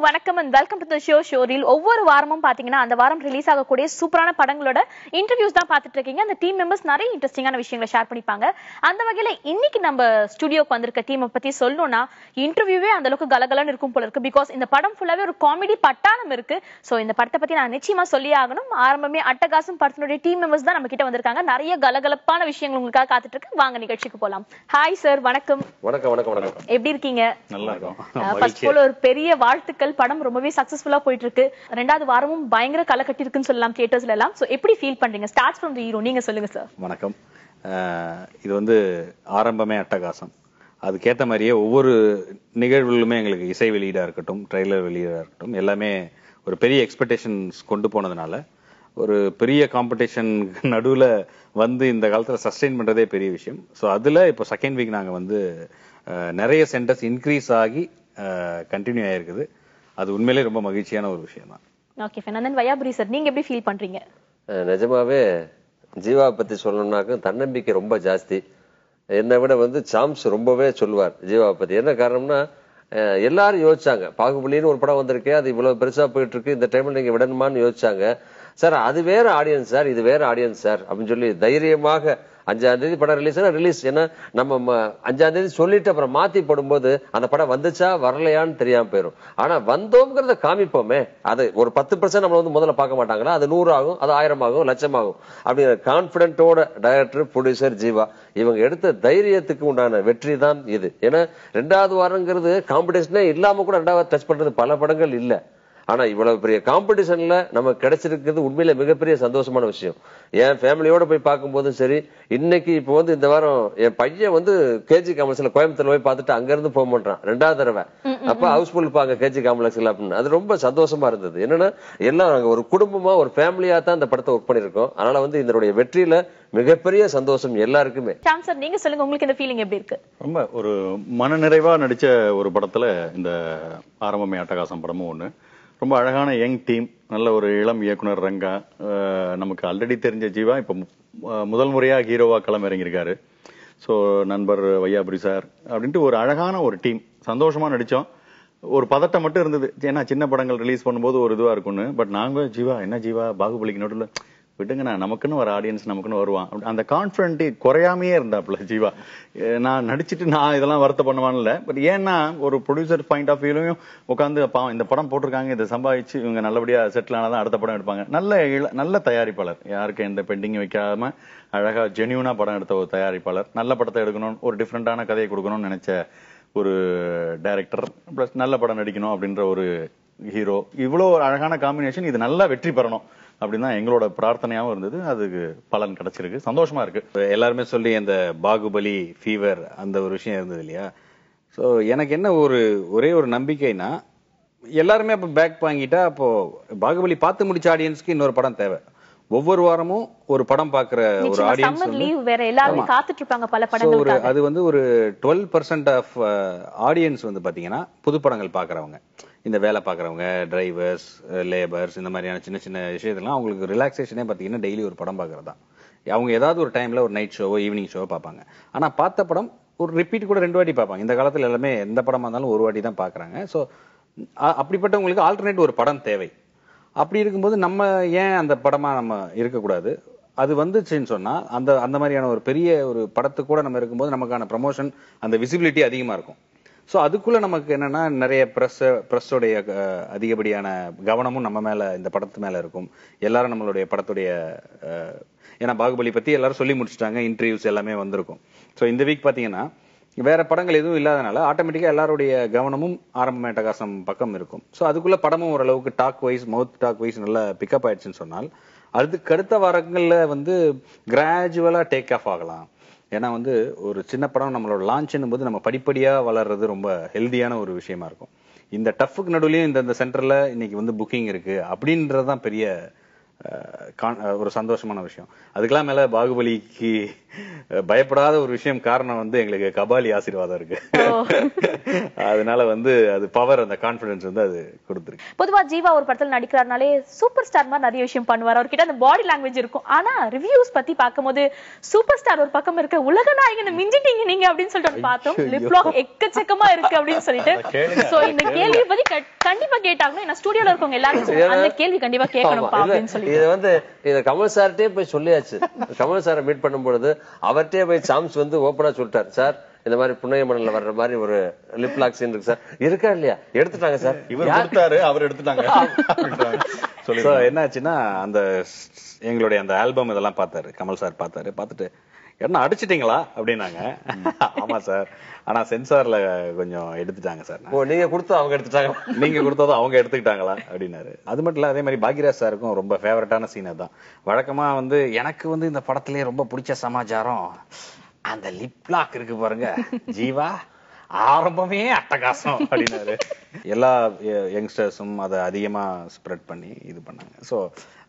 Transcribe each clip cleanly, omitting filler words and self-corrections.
வணக்கம் and welcome to the show reel. ஒவ்வொரு வாரமும் பாத்தீங்கன்னா அந்த வாரம் ரிலீஸ் ஆகக்கூடிய சூப்பரான படங்களோட இன்டர்வியூஸ் தான் பார்த்துட்டு இருக்கீங்க. அந்த டீம் மெம்பர்ஸ் நிறைய இன்ட்ரெஸ்டிங்கான விஷயங்களை ஷேர் பண்ணிப்பாங்க. அந்த வகையில இன்னைக்கு நம்ம ஸ்டுடியோக்கு வந்திருக்க டீமை பத்தி சொல்லணும்னா இன்டர்வியூவே அந்த அளவுக்கு கலகலன்னு இருக்கும் போல இருக்கு. பிகாஸ் இந்த படம் ஃபுல்லாவே ஒரு காமெடி பட்டாளம் இருக்கு. சோ இந்த படத்தை பத்தி நான் நிச்சயமா சொல்லி ஆகணும். ஆரம்பமே அட்டகாசம் படத்தினுடைய டீம் மெம்பர்ஸ் தான் நம்ம கிட்ட வந்திருக்காங்க. நிறைய கலகலப்பான விஷயங்கள் உங்களுக்காக காத்துட்டு இருக்கு. வாங்க நிகழ்ச்சிக்கு போலாம். ஹாய் சார், வணக்கம். வணக்கம் வணக்கம் வணக்கம். எப்படி இருக்கீங்க? நல்லா இருக்கோம். ஃபர்ஸ்ட் ஆஃப் ஆல் ஒரு பெரிய வாழ்த்துக்கள். படம் ரொம்பவே சக்சஸ்ஃபுல்லா போயிட்டு இருக்கு. ரெண்டாவது வாரமும் பயங்கர கலக்கட்டி இருக்குன்னு சொல்லலாம் தியேட்டர்ஸ்ல எல்லாம். சோ எப்படி ஃபீல் பண்றீங்க? ஸ்டார்ட் ஃப்ரம் தி ஹீரோ, நீங்க சொல்லுங்க சார். வணக்கம். இது வந்து ஆரம்பமே அட்டகாசம். அதுக்கேற்ற மாதிரியே ஒவ்வொரு நிகழ்வுகளுமே எங்களுக்கு இசை வெளியீடாக இருக்கட்டும், ட்ரெய்லர் வெளியீடாக இருக்கட்டும், எல்லாமே ஒரு பெரிய எக்ஸ்பெக்டேஷன்ஸ் கொண்டு போனதுனால ஒரு பெரிய காம்படிஷன் நடுவில் வந்து இந்த காலத்தில் சஸ்டெயின் பண்ணுறதே பெரிய விஷயம். ஸோ அதில் இப்போ செகண்ட் வீக் நாங்கள் வந்து நிறைய சென்டர்ஸ் இன்க்ரீஸ் ஆகி கண்டினியூ ஆகிருக்குது. அது உண்மையிலே ரொம்ப மகிழ்ச்சியான ஒரு விஷயம் தான். Okay fine. வயாபுரி சார், நீங்க எப்படி ஃபீல் பண்றீங்க? நிஜமாவே ஜீவா பத்தி சொல்லணும்னாக்க தன்னம்பிக்கை ரொம்ப ஜாஸ்தி. என்னை விட வந்து சாம்ஸ் ரொம்பவே சொல்லுவார் ஜீவா பத்தி. என்ன காரணம்னா எல்லாரும் யோசிச்சாங்க, பாகுபலின்னு ஒரு படம் வந்திருக்கே, அது இவ்வளவு பெருசா போயிட்டு இருக்கு, இந்த டைம்ல நீங்க விடணுமான்னு யோசிச்சாங்க. சார் அது வேற ஆடியன்ஸ் சார், இது வேற ஆடியன்ஸ் சார் அப்படின்னு சொல்லி தைரியமாக 5ஆம் தேதி படம் ரிலீஸ். ஏன்னா நம்ம 5ஆம் தேதி சொல்லிட்டு அப்புறம் மாத்தி போடும்போது அந்த படம் வந்துச்சா வரலையான்னு தெரியாம போயிடும். ஆனா வந்தோம்ங்கிறத காமிப்போமே, அது ஒரு 10% நம்மள வந்து முதல்ல பார்க்க மாட்டாங்களா, அது 100 ஆகும், அது 1000 ஆகும், 1,00,000 ஆகும் அப்படிங்கிற கான்பிடென்டோட டைரக்டர், ப்ரொடியூசர் ஜீவா இவங்க எடுத்த தைரியத்துக்கு உண்டான வெற்றி தான் இது. ஏன்னா 2வது வாரங்கிறது காம்படிஷனே இல்லாம கூட 2வது டச் பண்றது பல படங்கள் இல்ல. ஆனா இவ்வளவு பெரிய காம்படிஷன்ல நமக்கு கிடைச்சிருக்கிறது உண்மையில மிகப்பெரிய சந்தோஷமான விஷயம். என் ஃபேமிலியோட போய் பார்க்கும் போதும் சரி, இன்னைக்கு இப்போ வந்து இந்த வாரம் என் பையன் வந்து கேஜி காம்ப்ளெக்ஸ்ல கோயம்புத்தூர்ல போய் பார்த்துட்டு அங்க இருந்து போக மாட்டான் 2வது தடவை. அப்ப ஹவுஸ்ஃபுல் பாங்க கேஜி காம்ப்ளெக்ஸ்ல அப்படின்னு. அது ரொம்ப சந்தோஷமா இருந்தது. என்னன்னா எல்லாம் நாங்க ஒரு குடும்பமா ஒரு ஃபேமிலியா தான் இந்த படத்தை ஒர்க் பண்ணிருக்கோம். அதனால வந்து இதனுடைய வெற்றியில மிகப்பெரிய சந்தோஷம் எல்லாருக்குமே. சாம் சார், நீங்க சொல்லுங்க, உங்களுக்கு இந்த ஃபீலிங் எப்படி இருக்கு? ரொம்ப ஒரு மனநிறைவா நடிச்ச ஒரு படத்துல இந்த ஆரம்பமே அட்டகாசம் படமும் ஒண்ணு. ரொம்ப அழகான யங் டீம், நல்ல ஒரு இளம் இயக்குனர் ரங்கா, நமக்கு ஆல்ரெடி தெரிஞ்ச ஜீவா இப்போ முதல் முறையாக ஹீரோவா களம் இறங்கியிருக்காரு. ஸோ நண்பர் வையாபுரி சார் அப்படின்ட்டு ஒரு அழகான ஒரு டீம், சந்தோஷமா நடித்தோம். ஒரு பதட்டம் மட்டும் இருந்தது, ஏன்னா சின்ன படங்கள் ரிலீஸ் பண்ணும்போது ஒரு இதுவாக இருக்கும்னு. பட் நாங்கள் ஜீவா என்ன ஜீவா பாகுபலிக்கு நடுவில் விட்டுங்கண்ணா, நமக்குன்னு ஒரு ஆடியன்ஸ் நமக்குன்னு வருவான், அந்த கான்ஃபிடென்ட் குறையாமையே இருந்தாப்புல ஜீவா. நான் நடிச்சுட்டு நான் இதெல்லாம் வருத்த பண்ணுவான்ல. பட் ஏன்னா ஒரு ப்ரொடியூசர் பாயிண்ட் ஆஃப் வியூலையும் உட்காந்து இந்த படம் போட்டிருக்காங்க, இதை சம்பாதிச்சு இவங்க நல்லபடியா செட்டில் ஆனாதான் அடுத்த படம் எடுப்பாங்க. நல்ல தயாரிப்பாளர், யாருக்கு எந்த பெண்டிங் வைக்காம அழகா ஜென்யூனா படம் எடுத்த ஒரு தயாரிப்பாளர், நல்ல படத்தை எடுக்கணும், ஒரு டிஃப்ரெண்டான கதையை கொடுக்கணும்னு நினைச்ச ஒரு டைரக்டர், பிளஸ் நல்ல படம் நடிக்கணும் அப்படின்ற ஒரு ஹீரோ. இவ்வளோ ஒரு அழகான காம்பினேஷன், இது நல்லா வெற்றி பெறணும் அப்படின்னா எங்களோட பிரார்த்தனையாகவும் இருந்தது. அதுக்கு பலன் கிடைச்சிருக்கு, சந்தோஷமா இருக்கு. எல்லாருமே சொல்லி அந்த பாகுபலி ஃபீவர் அந்த ஒரு விஷயம் இருந்தது இல்லையா. ஸோ எனக்கு என்ன ஒரே ஒரு நம்பிக்கைனா, எல்லாருமே அப்போ பேக் வாங்கிட்டா அப்போ பாகுபலி பார்த்து முடிச்ச ஆடியன்ஸ்க்கு இன்னொரு படம் தேவை. ஒவ்வொரு வாரமும் ஒரு படம் பாக்குற ஒரு ஆடியன்ஸ் அது வந்து ஒரு 12% ஆஃப் ஆடியன்ஸ் வந்து பாத்தீங்கன்னா புது படங்கள் பாக்குறவங்க, இந்த வேலை பாக்குறவங்க, டிரைவர்ஸ், லேபர்ஸ், இந்த மாதிரியான சின்ன சின்ன விஷயத்தெல்லாம் அவங்களுக்கு ரிலாக்ஸேஷனே பாத்தீங்கன்னா டெய்லி ஒரு படம் பாக்குறதா. அவங்க ஏதாவது ஒரு டைம்ல ஒரு நைட் ஷோவோ ஈவினிங் ஷோவோ பார்ப்பாங்க. ஆனா பார்த்த படம் ஒரு ரிப்பீட் கூட 2 வாட்டி பார்ப்பாங்க. இந்த காலத்துல எல்லாமே எந்த படமா இருந்தாலும் ஒரு வாட்டி தான் பாக்குறாங்க. ஸோ அப்படிப்பட்டவங்களுக்கு ஆல்டர்னேட் ஒரு படம் தேவை. அப்படி இருக்கும்போது நம்ம ஏன் அந்த படமா நம்ம இருக்கக்கூடாது? அது வந்துச்சுன்னு சொன்னா அந்த மாதிரியான ஒரு பெரிய ஒரு படத்துக்கு கூட நம்ம இருக்கும்போது நமக்கான ப்ரமோஷன், அந்த விசிபிலிட்டி அதிகமா இருக்கும். ஸோ அதுக்குள்ள நமக்கு என்னன்னா நிறைய ப்ரெஸ்ஸோடைய அதிகப்படியான கவனமும் நம்ம மேல, இந்த படத்து மேல இருக்கும். எல்லாரும் நம்மளுடைய படத்துடைய, ஏன்னா பாகுபலி பத்தி எல்லாரும் சொல்லி முடிச்சுட்டாங்க, இன்டர்வியூஸ் எல்லாமே வந்திருக்கும். ஸோ இந்த வீக் பாத்தீங்கன்னா வேற படங்கள் எதுவும் இல்லாதனால ஆட்டோமேட்டிக்கா எல்லாருடைய கவனமும் ஆரம்பமே அட்டகாசம் பக்கம் இருக்கும். ஸோ அதுக்குள்ள படமும் ஓரளவுக்கு டாக் வைஸ், மவுத் டாக் வைஸ் நல்லா பிக்கப் ஆயிடுச்சுன்னு சொன்னால் அதுக்கு அடுத்த வாரங்கள்ல வந்து கிராஜுவலா டேக் ஆஃப் ஆகலாம். ஏன்னா வந்து ஒரு சின்ன படம் நம்மளோட லான்ச்னும் போது நம்ம படிப்படியா வளர்றது ரொம்ப ஹெல்தியான ஒரு விஷயமா இருக்கும். இந்த டஃப்புக்கு நடுவுலயும் இந்த சென்டர்ல இன்னைக்கு வந்து புக்கிங் இருக்கு அப்படின்றதுதான் பெரிய ஒரு சந்தோஷமான விஷயம். அதுக்கெல்லாம் மேல பாகுபலிக்கு பயப்படாத ஒரு விஷயம் காரணம் வந்து எங்களுக்கு கபாலி ஆசீர்வாதம் இருக்கு. அதனால வந்து அது பவர், அந்த கான்பிடன்ஸ் வந்து அது கொடுத்துருக்கு. பொதுவா ஜீவா ஒரு படத்துல நடிக்கிறாருனாலே சூப்பர் ஸ்டார் மாதிரி நிறைய விஷயம் பண்ணுவார். அவர்கிட்ட அந்த பாடி லாங்குவேஜ் இருக்கும். ஆனா ரிவ்யூஸ் பத்தி பார்க்கும்போது சூப்பர் ஸ்டார் ஒரு பக்கம் இருக்க, உலக நாயகனை மிஞ்சிட்டீங்க நீங்க அப்படின்னு சொல்லிட்டு பார்த்தோம். லிப் லாக் எக்கச்சக்கமா இருக்கு அப்படின்னு சொல்லிட்டு. சோ இந்த கேள்வியை பத்தி கண்டிப்பா கேட்டாங்க. ஏன்னா ஸ்டுடியோல இருக்கவங்க எல்லாரும் அந்த கேள்வி கண்டிப்பா கேட்கணும்பா அப்படின்னு சொல்லி இது வந்து இத கமல் சார்ட்டே போய் சொல்லியாச்சு. கமல் சாரை மீட் பண்ணும்பொழுது அவர்கிட்டயே போய் சாம்ஸ் வந்து ஓப்பனா சொல்லிட்டார், சார் இந்த மாதிரி புன்னைய மணல்ல வர்ற மாதிரி ஒரு லிப் லாக் சீன் இருக்கு சார், இருக்கா இல்லையா, எடுத்துட்டாங்க சார். இவர் கொடுத்தாரு, அவர் எடுத்துட்டாங்க. என்னாச்சுன்னா அந்த எங்களுடைய அந்த ஆல்பம் இதெல்லாம் பார்த்தாரு கமல் சார். பார்த்துட்டு என்ன அடிச்சிட்டீங்களா அப்படின்னாங்க. ஆமா சார், ஆனா சென்சார்ல கொஞ்சம் எடுத்துட்டாங்க சார். நீங்க கொடுத்தா அவங்க எடுத்துட்டாங்க, நீங்க கொடுத்ததும் அவங்க எடுத்துக்கிட்டாங்களா அப்படின்னாரு. அது மட்டும் இல்ல, அதே மாதிரி பாக்யராஜ் சாருக்கும் ரொம்ப ஃபேவரட்டான சீன் தான். வழக்கமா வந்து எனக்கு வந்து இந்த படத்திலேயே ரொம்ப பிடிச்ச சமாச்சாரம் அந்த லிப் லாக் இருக்கு பாருங்க ஜீவா, ஆரம்பமே அட்டகாசம் அப்படின்னாரு. எல்லா யங்ஸ்டர்ஸும் அதை அதிகமா ஸ்ப்ரெட் பண்ணி இது பண்ணாங்க. சோ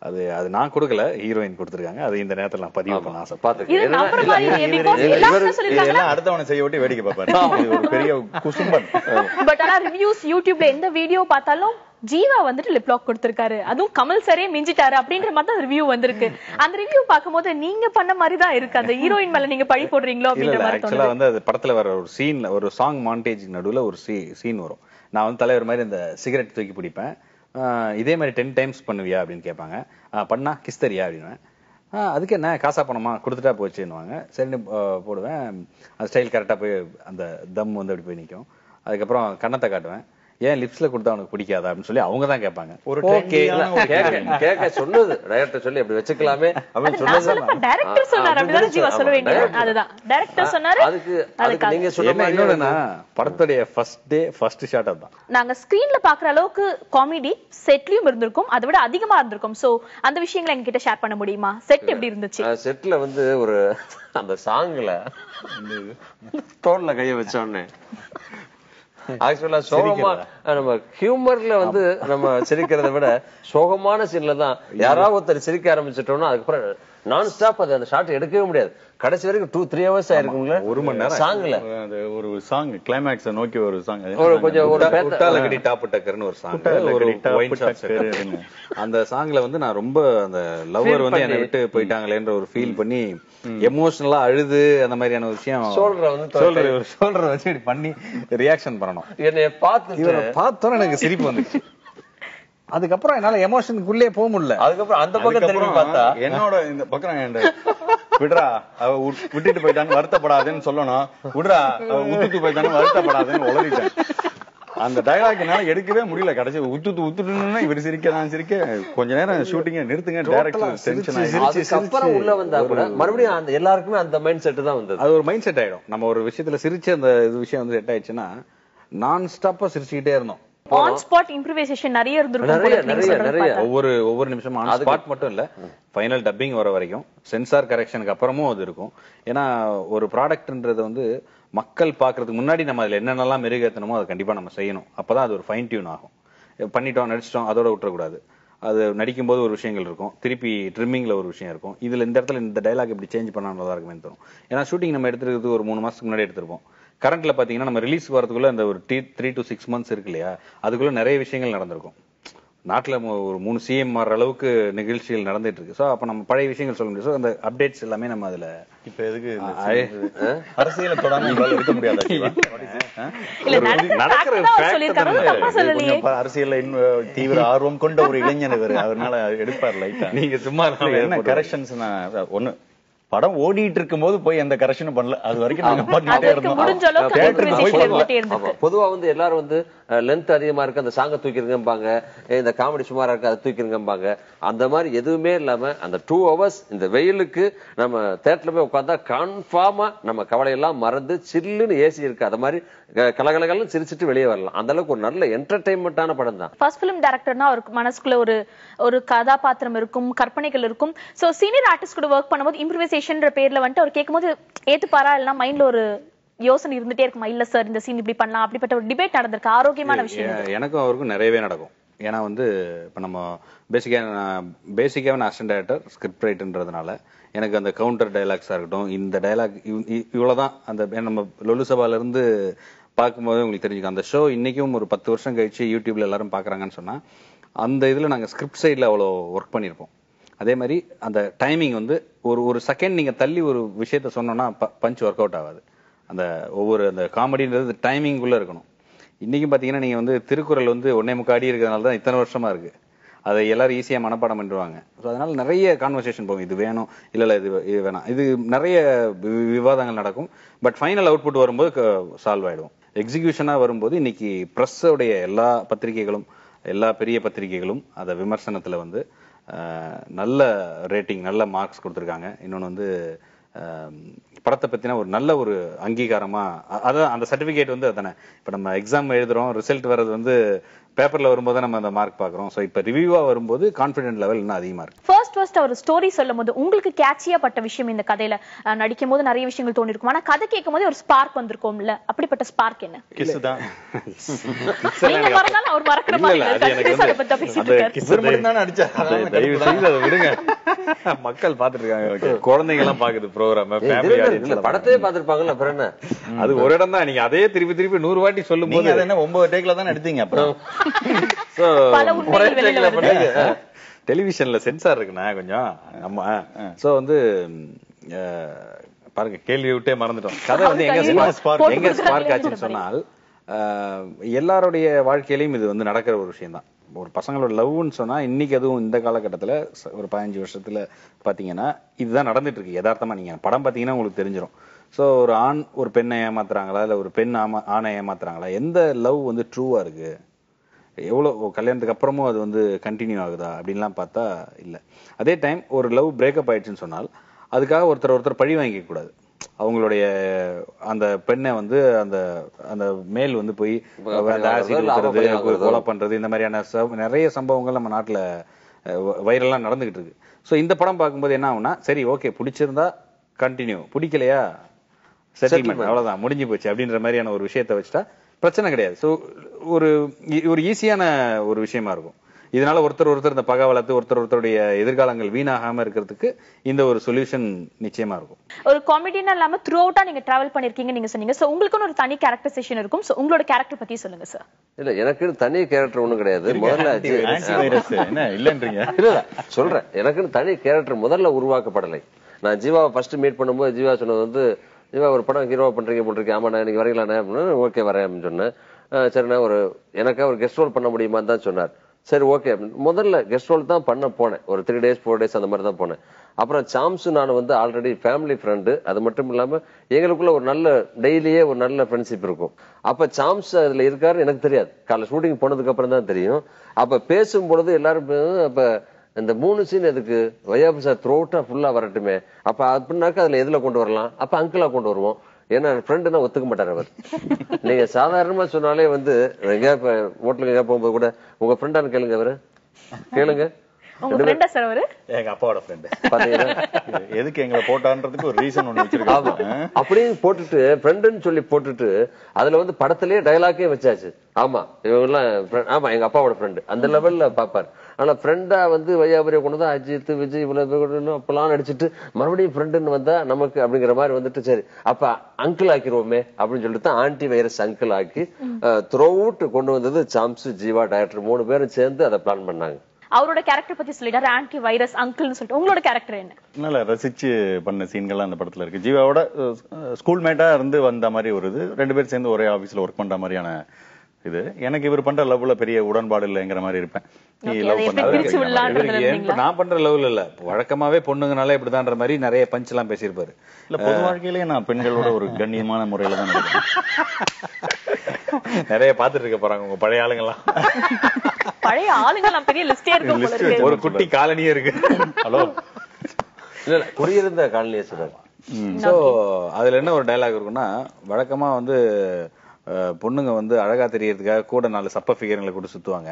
அது நான் கொடுக்கல, ஹீரோயின் கொடுத்திருக்காங்க. அது இந்த நேரத்துல நான் பதிவு பண்ண ஆசைப்பட்டேன். அடுத்தவனை செய்ய விட்டு வேடிக்கை பார்ப்பாரு, ஒரு பெரிய குசும்பன். பட் ஆனா ரிவ்யூஸ் யூடியூப்ல எந்த வீடியோ பார்த்தாலும் ஜீவா வந்துட்டு லிப் லாக் கொடுத்திருக்காரு, அதுவும் கமல் சரே மிஞ்சிட்டாரு அப்படின்ற மாதிரி தான் ரிவ்யூ வந்திருக்கு. அந்த ரிவ்யூ பார்க்கும்போது நீங்க பண்ண மாதிரி தான் இருக்கு. அந்த ஹீரோயின் மேல நீங்க பழி போடுறீங்களோ அப்படின்ற மாதிரி தோணுது. ஆக்சுவலா வந்து அது படத்துல வர ஒரு சீன்ல, ஒரு சாங் மாண்டேஜ் நடுவுல ஒரு சீன் வரும். நான் வந்து தலைவர் மாதிரி இந்த சிகரெட் தூக்கி பிடிப்பேன். இதே மாதிரி 10 டைம்ஸ் பண்ணுவியா அப்படின்னு கேட்பாங்க. பண்ணா கிஸ் தரியா அப்படின்னுவேன். அதுக்கு என்ன காசா பணமா கொடுத்துட்டா போச்சுன்னுவாங்க. சரின்னு போடுவேன். அந்த ஸ்டைல் கரெக்டா போய் அந்த தம் வந்து அப்படி போய் நிற்கும். அதுக்கப்புறம் கண்ணத்தை காட்டுவேன். ஏன் லிப்ஸ்ல கொடுத்தா அவனுக்கு பிடிக்காதா அப்படின்னு சொல்லி அவங்க தான் கேட்பாங்க. ஒரு கேட்க சொன்னது டைரக்டர் சொல்லி அப்படி வச்சுக்கலாமே அப்படின்னு சொன்னது டைரக்டர் சொன்னாரு. அப்படிதான் ஜீவா சொல்ல வேண்டியது. அதுதான் டைரக்டர் சொன்னாரு. அதுக்கு நீங்க சொன்ன மாதிரி என்னன்னா படத்துடைய ஃபர்ஸ்ட் டே ஃபர்ஸ்ட் ஷாட் அதான். நாங்க ஸ்கிரீன்ல பாக்குற அளவுக்கு காமெடி செட்லயும் இருந்திருக்கும், அதை விட அதிகமா இருந்திருக்கும். சோ அந்த விஷயங்களை எங்ககிட்ட ஷேர் பண்ண முடியுமா? செட் எப்படி இருந்துச்சு? செட்ல வந்து ஒரு அந்த சாங்ல தோல்ல கைய வச்சோன்னே ஆக்சுவலா சோகமா நம்ம ஹியூமர்ல வந்து நம்ம சிரிக்கிறத விட சோகமான சீன்ல தான் யாராவது ஒருத்தர் சிரிக்க ஆரம்பிச்சிட்டோம்னா அதுக்கப்புறம் நான் ஸ்டாப் அது அந்த ஷாட் எடுக்கவே முடியாது. கடைசி வரைக்கும் 2-3 hours ஆயிருக்குங்களா, 1 மணி நேரம் சாங்ல. ஒரு சாங் கிளைமேக்ஸ் நோக்கி ஒரு சாங், கொஞ்சம் உட்டாலகடி டாப் டக்கர்னு ஒரு சாங், ஒரு ஒயின் ஷாப் செட்டப். அந்த சாங்ல வந்து நான் ரொம்ப அந்த லவ்வர் வந்து என்னை விட்டு போயிட்டாங்களேன்ற ஒரு ஃபீல் பண்ணி எமோஷனலா அழுது அந்த மாதிரியான ஒரு விஷயம் ஷோல்டர் வச்சு இப்படி பண்ணி ரியாக்ஷன் பண்ணணும். என்னைய பார்த்தோம் எனக்கு சிரிப்பு வந்துச்சு. அதுக்கப்புறம் என்னால எமோஷனுக்குள்ளே போக முடியல. அதுக்கப்புறம் அந்த பக்கம் திரும்பி பார்த்தா என்னோட இந்த பக்கம் விடுறா அவ விட்டுட்டு போயிட்டான்னு வருத்தப்படாதுன்னு சொல்லணும், விடுறா அவ உத்துட்டு போயிட்டான்னு வருத்தப்படாதுன்னு உளறிட்டேன். அந்த டயலாக் என்னால எடுக்கவே முடியல. கடைசி உத்துட்டுன்னா இவர் சிரிக்க கொஞ்ச நேரம் ஷூட்டிங்க நிறுத்துங்க, டைரக்டர் உள்ள வந்தா கூட மறுபடியும் அந்த எல்லாருக்குமே அந்த மைண்ட் செட் தான் வந்தது. அது ஒரு மைண்ட் செட் ஆயிடும். நம்ம ஒரு விஷயத்துல சிரிச்சு அந்த விஷயம் வந்து செட் ஆயிடுச்சுன்னா நான் ஸ்டாப்பா சிரிச்சுக்கிட்டே இருந்தோம். ஆன் ஸ்பாட் இம்ப்ரூவைசேஷன் நிறைய இருந்திருக்கும். ஒவ்வொரு நிமிஷம் ஆன் ஸ்பாட் மட்டும் இல்ல, ஃபைனல் டப்பிங் வர வரைக்கும் சென்சார் கரெக்ஷனுக்கு அப்புறமும் அது இருக்கும். ஏன்னா ஒரு ப்ராடக்ட்ன்றது வந்து மக்கள் பாக்குறதுக்கு முன்னாடி நம்ம அதுல என்னென்னலாம் மெருகேற்றணுமோ அதை கண்டிப்பா நம்ம செய்யணும். அப்பதான் அது ஒரு ஃபைன் டியூன் ஆகும். பண்ணிட்டோம் நடிச்சிட்டோம் அதோட விட்டுறக்கூடாது. அது நடிக்கும் போது ஒரு விஷயங்கள் இருக்கும், திருப்பி ட்ரிம்மிங்ல ஒரு விஷயம் இருக்கும். இதுல இந்த இடத்துல இந்த டைலாக் இப்படி சேஞ்ச் பண்ணா நல்லா இருக்குமே தோணும். ஏன்னா ஷூட்டிங் நம்ம எடுத்துக்கிறது ஒரு 3 மாசத்துக்கு முன்னாடி எடுத்திருப்போம். கரண்ட்ல பாத்தீங்கன்னா நம்ம ரிலீஸ் வரதுக்குள்ள அந்த ஒரு 3 to 6 months இருக்கு இல்லையா, அதுக்குள்ள நிறைய விஷயங்கள் நடந்திருக்கும். நாட்டுல ஒரு 3 CM மாற அளவுக்கு நிகழ்ச்சிகள் நடந்துட்டு இருக்கு. சோ அப்ப நம்ம பழைய விஷயங்கள் சொல்ல முடியும். அந்த அப்டேட்ஸ் எல்லாமே நம்ம அதுல இப்ப எதுக்கு அரசியல தொடாம இருக்க முடியாது. அரசியல்ல தீவிர ஆர்வம் கொண்ட ஒரு இளைஞர் இவர், அதனால எடுப்பார் லைட்டா. நீங்க சும்மா என்ன கரெக்ஷன்ஸ் ஒண்ணு படம் ஓடிட்டு இருக்கும் போது போய் எந்த கரெக்ஷனும் பண்ணல. அது வரைக்கும் நாங்க பண்ணிட்டே இருந்தோம். பொதுவா வந்து எல்லாரும் வந்து லென்த் அதிகமா இருக்கு அந்த சாங்க தூக்கிருங்கம்பாங்க, இந்த காமெடி சுமாரா இருக்கு அதை தூக்கிருங்கம்பாங்க. அந்த மாதிரி எதுவுமே இல்லாம அந்த 2 hours இந்த வெயிலுக்கு நம்ம தியேட்டர்ல போய் உட்கார்ந்தா கன்ஃபார்மா நம்ம கவலையெல்லாம் மறந்து சில்லுன்னு ஏசி இருக்கு, அது மாதிரி கலகலகலன்னு சிரிச்சிட்டு வெளியே வரலாம். அந்த அளவுக்கு ஒரு நல்ல என்டர்டைன்மெண்டான படம் தான். ஃபர்ஸ்ட் ஃபிலிம் டைரக்டர்னா அவருக்கு மனசுக்குள்ள ஒரு கதாபாத்திரம் இருக்கும், கற்பனைகள் இருக்கும். சோ சீனியர் ஆர்டிஸ்ட் கூட ஒர்க் பண்ணும்போது இம்ப்ரூவைசேஷன் பேர்ல வந்துட்டு அவர் கேட்கும்போது ஏத்துப்பாரா, இல்ல மைண்ட்ல ஒரு யோசனை இருந்துட்டே இருக்குமா, இல்ல சார் இந்த சீன் இப்படி பண்ணலாம் அப்படிப்பட்ட ஒரு டிபேட் நடந்திருக்கு, ஆரோக்கியமான விஷயம்? எனக்கும் அவருக்கும் நிறையவே நடக்கும். ஏன்னா வந்து இப்போ நம்ம பேசிக்காக நான் அசிஸ்டன்ட் டைரக்டர் ஸ்கிரிப்ட் ரைட்டர்ன்றதுனால எனக்கு அந்த கவுண்டர் டைலாக்ஸாக இருக்கட்டும், இந்த டைலாக் இவ்வளோதான். அந்த நம்ம லொல்லு சபாலேருந்து பார்க்கும்போது உங்களுக்கு தெரிஞ்சுக்கும். அந்த ஷோ இன்னைக்கும் ஒரு 10 வருஷம் கழிச்சு யூடியூப்ல எல்லாரும் பார்க்குறாங்கன்னு சொன்னால் அந்த இதில் நாங்கள் ஸ்கிரிப்ட் சைடில் அவ்வளோ ஒர்க் பண்ணியிருப்போம். அதே மாதிரி அந்த டைமிங் வந்து ஒரு செகண்ட் நீங்கள் தள்ளி ஒரு விஷயத்த சொன்னோன்னா பஞ்ச் ஒர்க் அவுட் ஆகாது. அந்த ஒவ்வொரு அந்த காமெடின்றது டைமிங்குள்ளே இருக்கணும். இன்றைக்கும் பார்த்தீங்கன்னா நீங்கள் வந்து திருக்குறள் வந்து 1.25 அடி இருக்கிறதுனால தான் இத்தனை வருஷமாக இருக்குது. அதை எல்லாரும் ஈஸியாக மனப்பாடம் பண்ணிடுவாங்க. ஸோ அதனால நிறைய கான்வர்சேஷன் போகும். இது வேணும், இல்லை இது வேணாம், இது நிறைய விவாதங்கள் நடக்கும். பட் ஃபைனல் அவுட்புட் வரும்போது சால்வ் ஆகிடும். எக்ஸிகியூஷனாக வரும்போது இன்னைக்கு ப்ரெஸ்ஸோடைய எல்லா பத்திரிகைகளும், எல்லா பெரிய பத்திரிகைகளும் அதை விமர்சனத்தில் வந்து நல்ல ரேட்டிங், நல்ல மார்க்ஸ் கொடுத்துருக்காங்க. இன்னொன்று வந்து படத்தை பற்றின ஒரு நல்ல ஒரு அங்கீகாரமா, அதான் அந்த சர்டிஃபிகேட் வந்து அதானே. இப்போ நம்ம எக்ஸாம் எழுதுறோம், ரிசல்ட் வர்றது வந்து பேப்பர்ல வரும்போது நம்ம அந்த மார்க் பாக்குறோம். சோ இப்போ ரிவ்யூவா வரும்போது கான்ஃபிடென்ட் லெவல் இன்னும் அதிகமா இருக்கு. ஃபர்ஸ்ட் அவர் ஸ்டோரி சொல்லும்போது உங்களுக்கு கேட்சியா பட்ட விஷயம், இந்த கதையில நடிக்கும் போது நிறைய விஷயங்கள் தோணி இருக்கும், ஆனா கதை கேட்கும் போது ஒரு ஸ்பார்க் வந்திருக்கும்ல, அப்படிப்பட்ட ஸ்பார்க் என்ன? கிஸ் தான். நீங்க மறந்தாலும் அவர் மறக்கிற மாதிரி விடுங்க. மக்கள் பாத்துட்டு இருக்காங்க, குழந்தைங்க எல்லாம் பாக்குது ப்ரோகிராம், படத்தையே பாத்துருப்பாங்கல்ல. அப்புறம் என்ன, அது ஒரு இடம் தான். நீங்க அதே திருப்பி 100 வாட்டி சொல்லும் போது என்ன 9 டேக்ல தான் எடுத்தீங்க. அப்புறம் டெலிவிஷன்ல சென்சார் இருக்குண்ணா கொஞ்சம். ஆமா. சோ வந்து பாருங்க, கேள்வி விட்டே மறந்துட்டோம். கதை வந்து எங்க ஸ்பார்க் ஆச்சுன்னு சொன்னால், எல்லாருடைய வாழ்க்கையிலையும் இது வந்து நடக்கிற ஒரு விஷயம் தான். ஒரு பசங்களோட லவ்னு சொன்னா இன்னைக்கு அதுவும் இந்த காலகட்டத்துல ஒரு 15 வருஷத்துல பாத்தீங்கன்னா இதுதான் நடந்துட்டு இருக்கு. யதார்த்தமா நீங்க படம் பாத்தீங்கன்னா உங்களுக்கு தெரிஞ்சிடும். ஸோ ஒரு ஆண் ஒரு பெண்ணை ஏமாத்துறாங்களா, இல்லை ஒரு பெண் ஆணை ஏமாத்துறாங்களா, எந்த லவ் வந்து ட்ரூவா இருக்கு, எவ்வளோ கல்யாணத்துக்கு அப்புறமும் அது வந்து கண்டினியூ ஆகுதா அப்படின்லாம் பார்த்தா இல்லை. அதே டைம் ஒரு லவ் பிரேக்கப் ஆயிடுச்சுன்னு சொன்னால் அதுக்காக ஒருத்தர் பழி வாங்கிக்க கூடாது. அவங்களுடைய அந்த பெண்ணை வந்து அந்த அந்த மேல் வந்து போய் கொலை பண்றது, இந்த மாதிரியான நிறைய சம்பவங்கள் நம்ம நாட்டில் வைரலா நடந்துகிட்டு இருக்கு. ஸோ இந்த படம் பார்க்கும்போது என்ன ஆகும்னா, சரி ஓகே பிடிச்சிருந்தா கண்டினியூ, பிடிக்கலையா செட்டில்மெண்ட், அவ்வளவுதான் முடிஞ்சு போச்சு அப்படின்ற மாதிரியான ஒரு விஷயத்தை வச்சுட்டா பிரச்சனை கிடையாது. ஸோ ஒரு ஈஸியான ஒரு விஷயமா இருக்கும். இதனால ஒருத்தர் இந்த பகை வளர்த்து ஒருத்தருடைய எதிர்காலங்கள் வீணாகாம இருக்கிறதுக்கு இந்த ஒரு சொல்யூஷன் நிச்சயமா இருக்கும். ஒரு காமெடினா இல்லாம த்ரூ அவுட்டா நீங்க டிராவல் பண்ணிருக்கீங்க நீங்க சொன்னீங்க. சோ உங்களுக்கு ஒரு தனி கேரக்டரைசேஷன் இருக்கும். சோ உங்களோட கேரக்டர் பத்தி சொல்லுங்க சார். இல்ல எனக்கு தனி கேரக்டர் ஒண்ணும் கிடையாது. முதல்ல என்ன இல்லன்றீங்க? இல்ல சொல்றேன், எனக்கு தனி கேரக்டர் முதல்ல உருவாக்கப்படலை. நான் ஜீவாவை ஃபர்ஸ்ட் மீட் பண்ணும்போது ஜீவா சொன்னது வந்து, ஜீவா ஒரு படம் ஹீரோவா பண்றீங்க போட்டிருக்கேன். ஆமாண்ணா இன்னைக்கு வரீங்களாண்ணே அப்படின்னு. ஓகே வரேன் அப்படின்னு சொன்னேன். சரிண்ணா எனக்கா ஒரு கெஸ்ட் ரோல் பண்ண முடியுமான்னு தான் சொன்னார். சரி ஓகே, முதல்ல கெஸ்ட் ரோல் தான் பண்ண போனேன். ஒரு 3 days 4 days அந்த மாதிரி தான் போனேன். அப்புறம் சாம்ஸு நான் வந்து ஆல்ரெடி ஃபேமிலி ஃப்ரெண்டு. அது மட்டும் இல்லாம எங்களுக்குள்ள ஒரு நல்ல டெய்லியே ஒரு நல்ல ஃப்ரெண்ட்ஷிப் இருக்கும். அப்ப சாம்ஸ் அதுல இருக்காரு எனக்கு தெரியாது. காலைல ஷூட்டிங் போனதுக்கு அப்புறம் தான் தெரியும். அப்ப பேசும்பொழுது எல்லாரும் அப்ப இந்த 3 சீன் எதுக்கு, வையாபு சார் த்ரோட்டா ஃபுல்லா வரட்டுமே, அப்ப அப்படின்னாக்கா அதுல எதுல கொண்டு வரலாம், அப்ப அங்கிளா கொண்டு வருவோம். ஏன்னா ஃப்ரெண்டுனா ஒத்துக்க மாட்டார் அவர். நீங்க சாதாரணமா சொன்னாலே வந்து எங்கேயா இப்ப ஹோட்டலுக்கு எங்கேயா போகும்போது கூட உங்க ஃப்ரெண்டான்னு கேளுங்க, அவரு கேளுங்க. எங்க அப்பாவோட ஃப்ரெண்ட் பாத்தீங்கன்னா எதுக்கு எங்களை போட்டான்றதுக்கு ஒரு ரீசன் ஒண்ணு வச்சிருக்காங்க. அப்படியே போட்டுட்டு ஃப்ரெண்டுன்னு சொல்லி போட்டுட்டு அதுல வந்து படத்திலேயே டயலாக்கே வச்சாச்சு. ஆமா இவங்க ஆமா எங்க அப்பாவோட ஃப்ரெண்டு அந்த லெவல்ல பாப்பாரு. ஆனா ஃப்ரெண்டா வந்து வையாபுரியை கொண்டு தான் அஜித் விஜய் இவ்வளவு அப்பெல்லாம் நடிச்சுட்டு மறுபடியும் ஃப்ரெண்டுன்னு வந்தா நமக்கு அப்படிங்கிற மாதிரி வந்துட்டு, சரி அப்ப அங்கிள் ஆக்கிருவோமே அப்படின்னு சொல்லிட்டு தான் ஆன்டி வைரஸ் அங்கிள் ஆக்கி த்ரூ அவுட் கொண்டு வந்தது சாம்ஸ், ஜீவா, டைரக்டர் 3 பேரும் சேர்ந்து அதை பிளான் பண்ணாங்க. அவரோட கேரக்டர் பத்தி சொல்லிட்டாரு, ஆன்டி வைரஸ் அங்கிள்னு சொல்லிட்டு. உங்களோட கேரக்டர் என்ன? நல்ல ரசிச்சு பண்ண சீன்கள்லாம் அந்த படத்துல இருக்கு. ஜீவாவோட ஸ்கூல் மேட்டா இருந்து வந்த மாதிரி ஒரு இது, 2 பேர் சேர்ந்து ஒரே ஆபீஸ்ல ஒர்க் பண்ற மாதிரியான இது. எனக்கு இவர் பண்ற லவ்ல பெரிய உடன்பாடு இல்லைங்கிற மாதிரி இருப்பேன். நான் பண்ற லவ்ல இல்ல, வழக்கமாவே பொண்ணுங்கனால இப்படிதான்ற மாதிரி நிறைய பஞ்ச் எல்லாம் பேசியிருப்பாரு. இல்ல பொது வாழ்க்கையிலேயே நான் பெண்களோட ஒரு கண்ணியமான முறையில தான் நிறைய பாத்துட்டு இருக்க போறாங்க உங்க பழைய ஆளுங்கெல்லாம். பழைய ஆளுங்க பெரிய லிஸ்டே இருக்கு, ஒரு குட்டி காலனியே இருக்கு. ஹலோ இல்ல குடியிருந்த காலனியே சொல்றாங்க. சோ அதுல என்ன ஒரு டயலாக் இருக்குன்னா, வழக்கமா வந்து பொண்ணுங்க வந்து அழகா தெரியறதுக்காக கூட 4 சப்ப ஃபிகர்களை கூட சுத்துவாங்க.